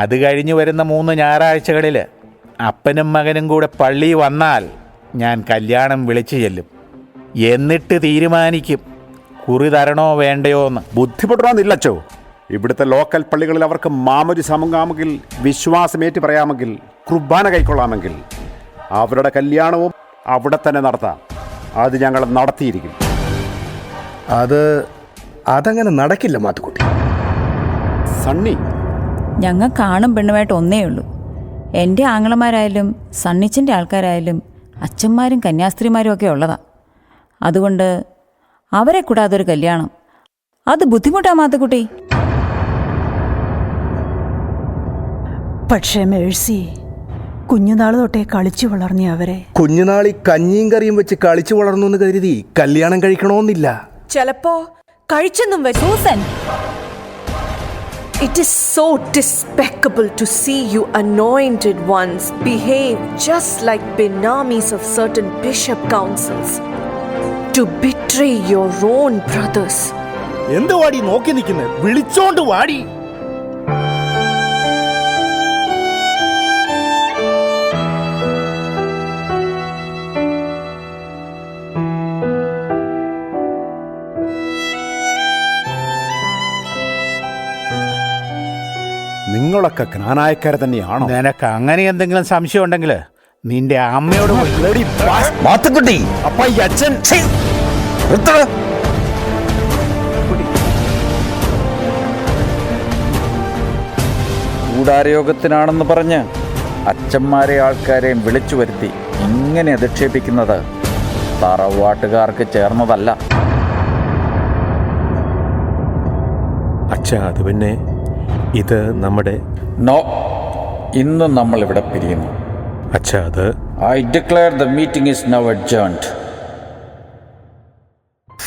K: അത് കഴിഞ്ഞ് വരുന്ന 3 ഞായറാഴ്ചകളിൽ അപ്പനും മകനും കൂടെ പള്ളി വന്നാൽ ഞാൻ കല്യാണം വിളിച്ചു ചെല്ലും. എന്നിട്ട് തീരുമാനിക്കും കുറി തരണോ വേണ്ടയോ എന്ന്.
I: ബുദ്ധിമുട്ടണമെന്നില്ലച്ചോ. ഇവിടുത്തെ ലോക്കൽ പള്ളികളിൽ അവർക്ക് മാമൊരു സമുഖാമെങ്കിൽ, വിശ്വാസമേറ്റ് പറയാമെങ്കിൽ, കുർബാന കൈക്കൊള്ളാമെങ്കിൽ അവരുടെ കല്യാണവും അവിടെ തന്നെ നടത്താം. അത് ഞങ്ങൾ നടത്തിയിരിക്കും.
O: അതങ്ങനെ നടക്കില്ല മാത്തുക്കുട്ടി.
I: സണ്ണി,
L: ഞങ്ങൾ കാണും പെണ്ണുമായിട്ട് ഒന്നേ ഉള്ളൂ. എൻ്റെ ആങ്ങളമാരായാലും സണ്ണിച്ചിൻ്റെ ആൾക്കാരായാലും അച്ഛന്മാരും കന്യാസ്ത്രീമാരും ഒക്കെ ഉള്ളതാ. അതുകൊണ്ട് അവരെ കൂടാതെ ഒരു കല്യാണം അത് ബുദ്ധിമുട്ടാ മാത്തുക്കുട്ടി.
C: പക്ഷേ മേഴ്സി, കുഞ്ഞുനാൾ തൊട്ടേ കളിച്ചു വളർന്ന അവരെ
O: കുഞ്ഞുനാളി കഞ്ഞിയും കറിയും വെച്ച് കളിച്ചു വളർന്നു എന്ന് കരുതി കല്യാണം കഴിക്കണമെന്നില്ല.
P: ചിലപ്പോ കഴിച്ചെന്നും വരും. Susan, it is so despicable to see you anointed ones behave just like benamis of certain bishop councils, to betray your own brothers.
O: എന്ത് വാടി നോക്കി നിൽക്കുന്നത്? വിളിച്ചോണ്ട് വാടി.
I: നിങ്ങളൊക്കെ ജ്ഞാനായക്കാരെ തന്നെയാണോ?
K: നിനക്ക് അങ്ങനെ എന്തെങ്കിലും സംശയം ഉണ്ടെങ്കിൽ നിന്റെ അമ്മയോട്
N: മാത്തുക്കുട്ടി, അപ്പ ഈ അച്ഛൻ
B: കൂടാരയോഗത്തിനാണെന്ന് പറഞ്ഞ് അച്ഛന്മാരെ ആൾക്കാരെയും വിളിച്ചു വരുത്തി ഇങ്ങനെ അധിക്ഷേപിക്കുന്നത് തറവാട്ടുകാർക്ക് ചേർന്നതല്ല.
M: അച്ഛാ, അത് പിന്നെ ഇത് നമ്മുടെ
B: നോ, ഇന്ന് നമ്മൾ ഇവിടെ പിരിയുന്നു.
M: അച്ഛാ, അത്
B: I declare the meeting is now adjourned.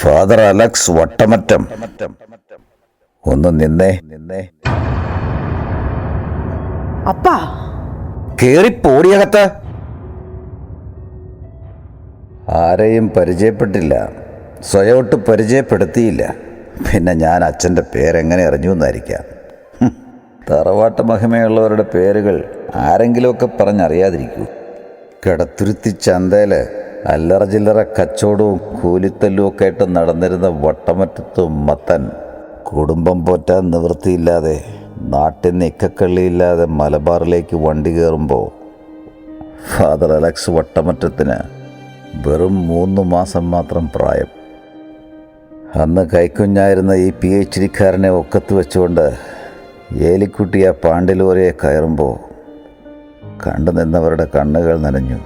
N: Father Alex Vattamattam, ഒന്ന് നിന്നേ.
C: അപ്പാ,
N: കേറിപ്പോടിയകത്ത്. ആരെയും പരിചയപ്പെട്ടില്ല, സ്വയോട്ട് പരിചയപ്പെടുത്തിയില്ല. പിന്നെ ഞാൻ അച്ഛൻ്റെ പേരെങ്ങനെ അറിഞ്ഞു എന്നായിരിക്കാം. തറവാട്ട് മഹിമയുള്ളവരുടെ പേരുകൾ ആരെങ്കിലുമൊക്കെ പറഞ്ഞറിയാതിരിക്കൂ. കിടത്തുരുത്തി ചന്തയിൽ അല്ലറ ചില്ലറ കച്ചവടവും കൂലിത്തല്ലും ഒക്കെ ആയിട്ട് നടന്നിരുന്ന വട്ടമറ്റത്തും മത്തൻ കുടുംബം പോറ്റാൻ നിവൃത്തിയില്ലാതെ നാട്ടിൽ നിന്ന് ഇക്കക്കള്ളിയില്ലാതെ മലബാറിലേക്ക് വണ്ടി കയറുമ്പോൾ ഫാദർ അലക്സ് വട്ടമറ്റത്തിന് വെറും 3 മാസം മാത്രം പ്രായം. അന്ന് കൈക്കുഞ്ഞായിരുന്ന ഈ PhD-കാരനെ ഒക്കത്ത് വെച്ചുകൊണ്ട് ഏലിക്കുട്ടി ആ പാണ്ടിലോരയെ കയറുമ്പോൾ കണ്ടു നിന്നവരുടെ കണ്ണുകൾ നനഞ്ഞു.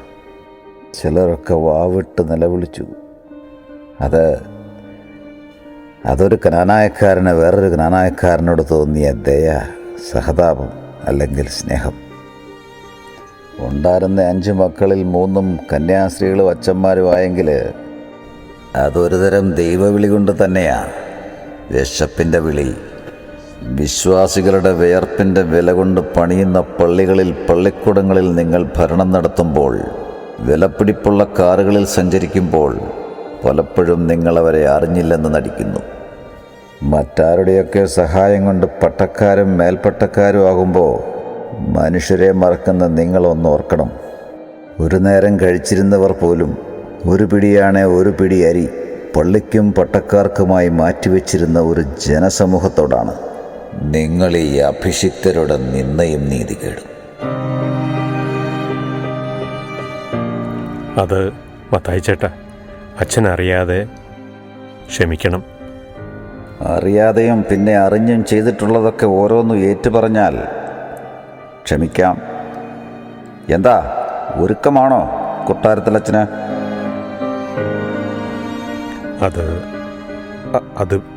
N: ചിലരൊക്കെ വാവിട്ട് നിലവിളിച്ചു. അതൊരു ജ്ഞാനായക്കാരന് വേറൊരു ജ്ഞാനായക്കാരനോട് തോന്നിയ ദയ, സഹതാപം അല്ലെങ്കിൽ സ്നേഹം. ഉണ്ടായിരുന്ന 5 മക്കളിൽ 3 കന്യാസ്ത്രീകളും അച്ഛന്മാരുമായെങ്കിൽ അതൊരു തരം ദൈവവിളി കൊണ്ട് തന്നെയാണ്. വിശപ്പിൻ്റെ വിളി. വിശ്വാസികളുടെ വിയർപ്പിൻ്റെ വില കൊണ്ട് പണിയുന്ന പള്ളികളിൽ, പള്ളിക്കൂടങ്ങളിൽ നിങ്ങൾ ഭരണം നടത്തുമ്പോൾ, വിലപിടിപ്പുള്ള കാറുകളിൽ സഞ്ചരിക്കുമ്പോൾ, പലപ്പോഴും നിങ്ങളവരെ അറിഞ്ഞില്ലെന്ന് നടിക്കുന്നു. മറ്റാരുടെയൊക്കെ സഹായം കൊണ്ട് പട്ടക്കാരും മേൽപ്പട്ടക്കാരും ആകുമ്പോൾ മനുഷ്യരെ മറക്കുന്ന നിങ്ങളൊന്ന് ഓർക്കണം. ഒരു നേരം കഴിച്ചിരുന്നവർ പോലും ഒരു പിടിയാണെ ഒരു പിടി അരി പള്ളിക്കും പട്ടക്കാർക്കുമായി മാറ്റിവെച്ചിരുന്ന ഒരു ജനസമൂഹത്തോടാണ് നിങ്ങൾ ഈ അഭിഷിക്തരുടെ നിന്ദയും നീതികേടും.
M: അത് മത്തായി ചേട്ടാ, അച്ഛൻ അറിയാതെ ക്ഷമിക്കണം.
N: അറിയാതെയും പിന്നെ അറിഞ്ഞും ചെയ്തിട്ടുള്ളതൊക്കെ ഓരോന്നും ഏറ്റുപറഞ്ഞാൽ ക്ഷമിക്കാം. എന്താ ഒരുക്കമാണോ കൊട്ടാരത്തിലച്ഛന്?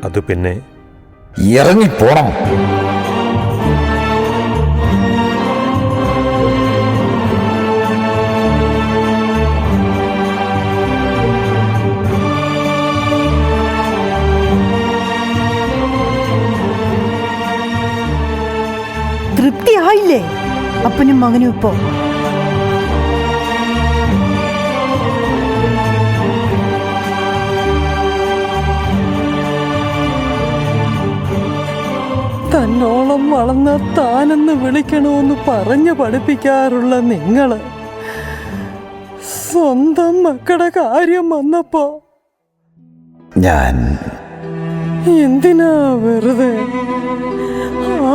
M: അത് പിന്നെ
N: ഇറങ്ങിപ്പോണം.
C: തൃപ്തിയായില്ലേ അപ്പനും മകനും ഇപ്പോ?
F: തന്നോളം വളർന്ന താനെന്ന് വിളിക്കണമെന്ന് പറഞ്ഞു പഠിപ്പിക്കാറുള്ള നിങ്ങള് സ്വന്തം മക്കളുടെ കാര്യം വന്നപ്പോ
N: ഞാൻ
F: എന്തിനാ വെറുതെ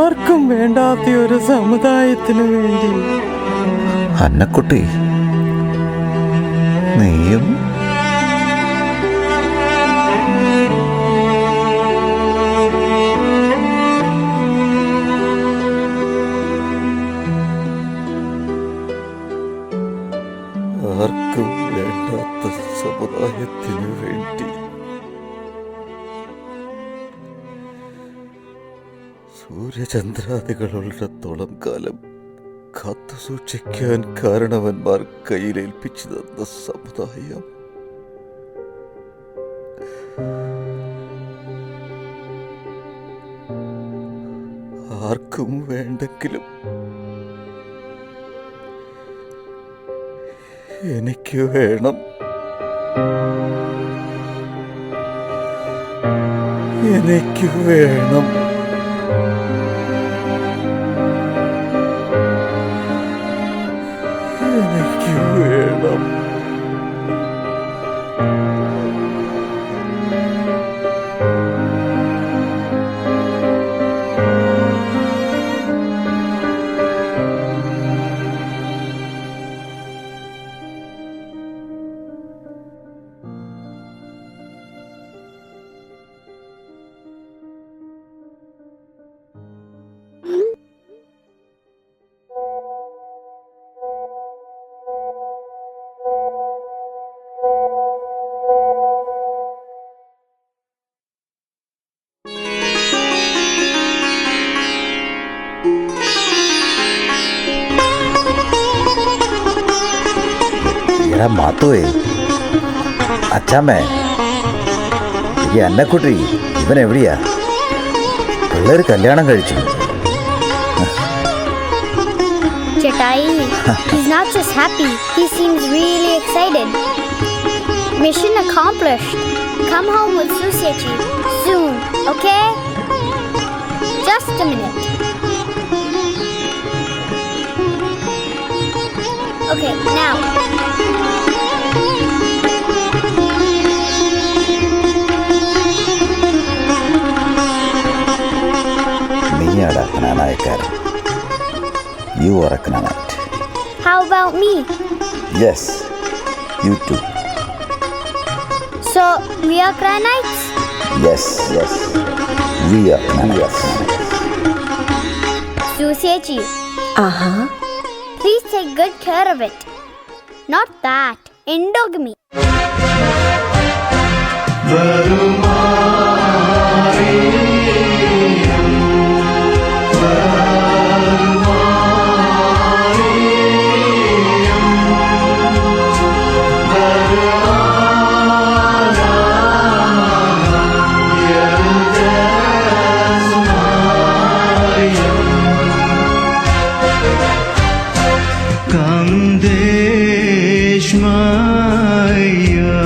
F: ആർക്കും വേണ്ടാത്ത ഒരു സമുദായത്തിന് വേണ്ടി?
N: അന്നക്കുട്ടി, നീയും ആർക്കും വേണ്ടാത്ത സമുദായത്തിനു വേണ്ടി സൂര്യചന്ദ്രാദികളുള്ളിടത്തോളം കാലം കാത്തു സൂക്ഷിക്കാൻ കാരണവന്മാർ കയ്യിലേൽപ്പിച്ചു തന്ന സമുദായം ആർക്കും വേണ്ടെങ്കിലും എനിക്ക് വേണം. എനിക്ക് വേണം. എനിക്ക് വേണം. മാത്തുവേ, അച്ചാമ്മേ, ഈ അന്നക്കുട്ടി ഇവൻ എവിടെയാ? പിള്ളേർ കല്യാണം കഴിച്ചു.
E: Chetai, he's not just happy, he seems really excited. Mission accomplished. Come home with Susiechi soon, okay? Just a minute. Okay, now.
N: നീയാടാ കനാനായക്കാരൻ. You are a Canaanite.
E: How about me?
N: Yes, you too.
E: So, we are Canaanites?
N: Yes, we are Canaanites.
E: Susiechi. Please take good care of it. Not that. Endogamy.
H: Kamdesh Maya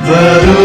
H: Baru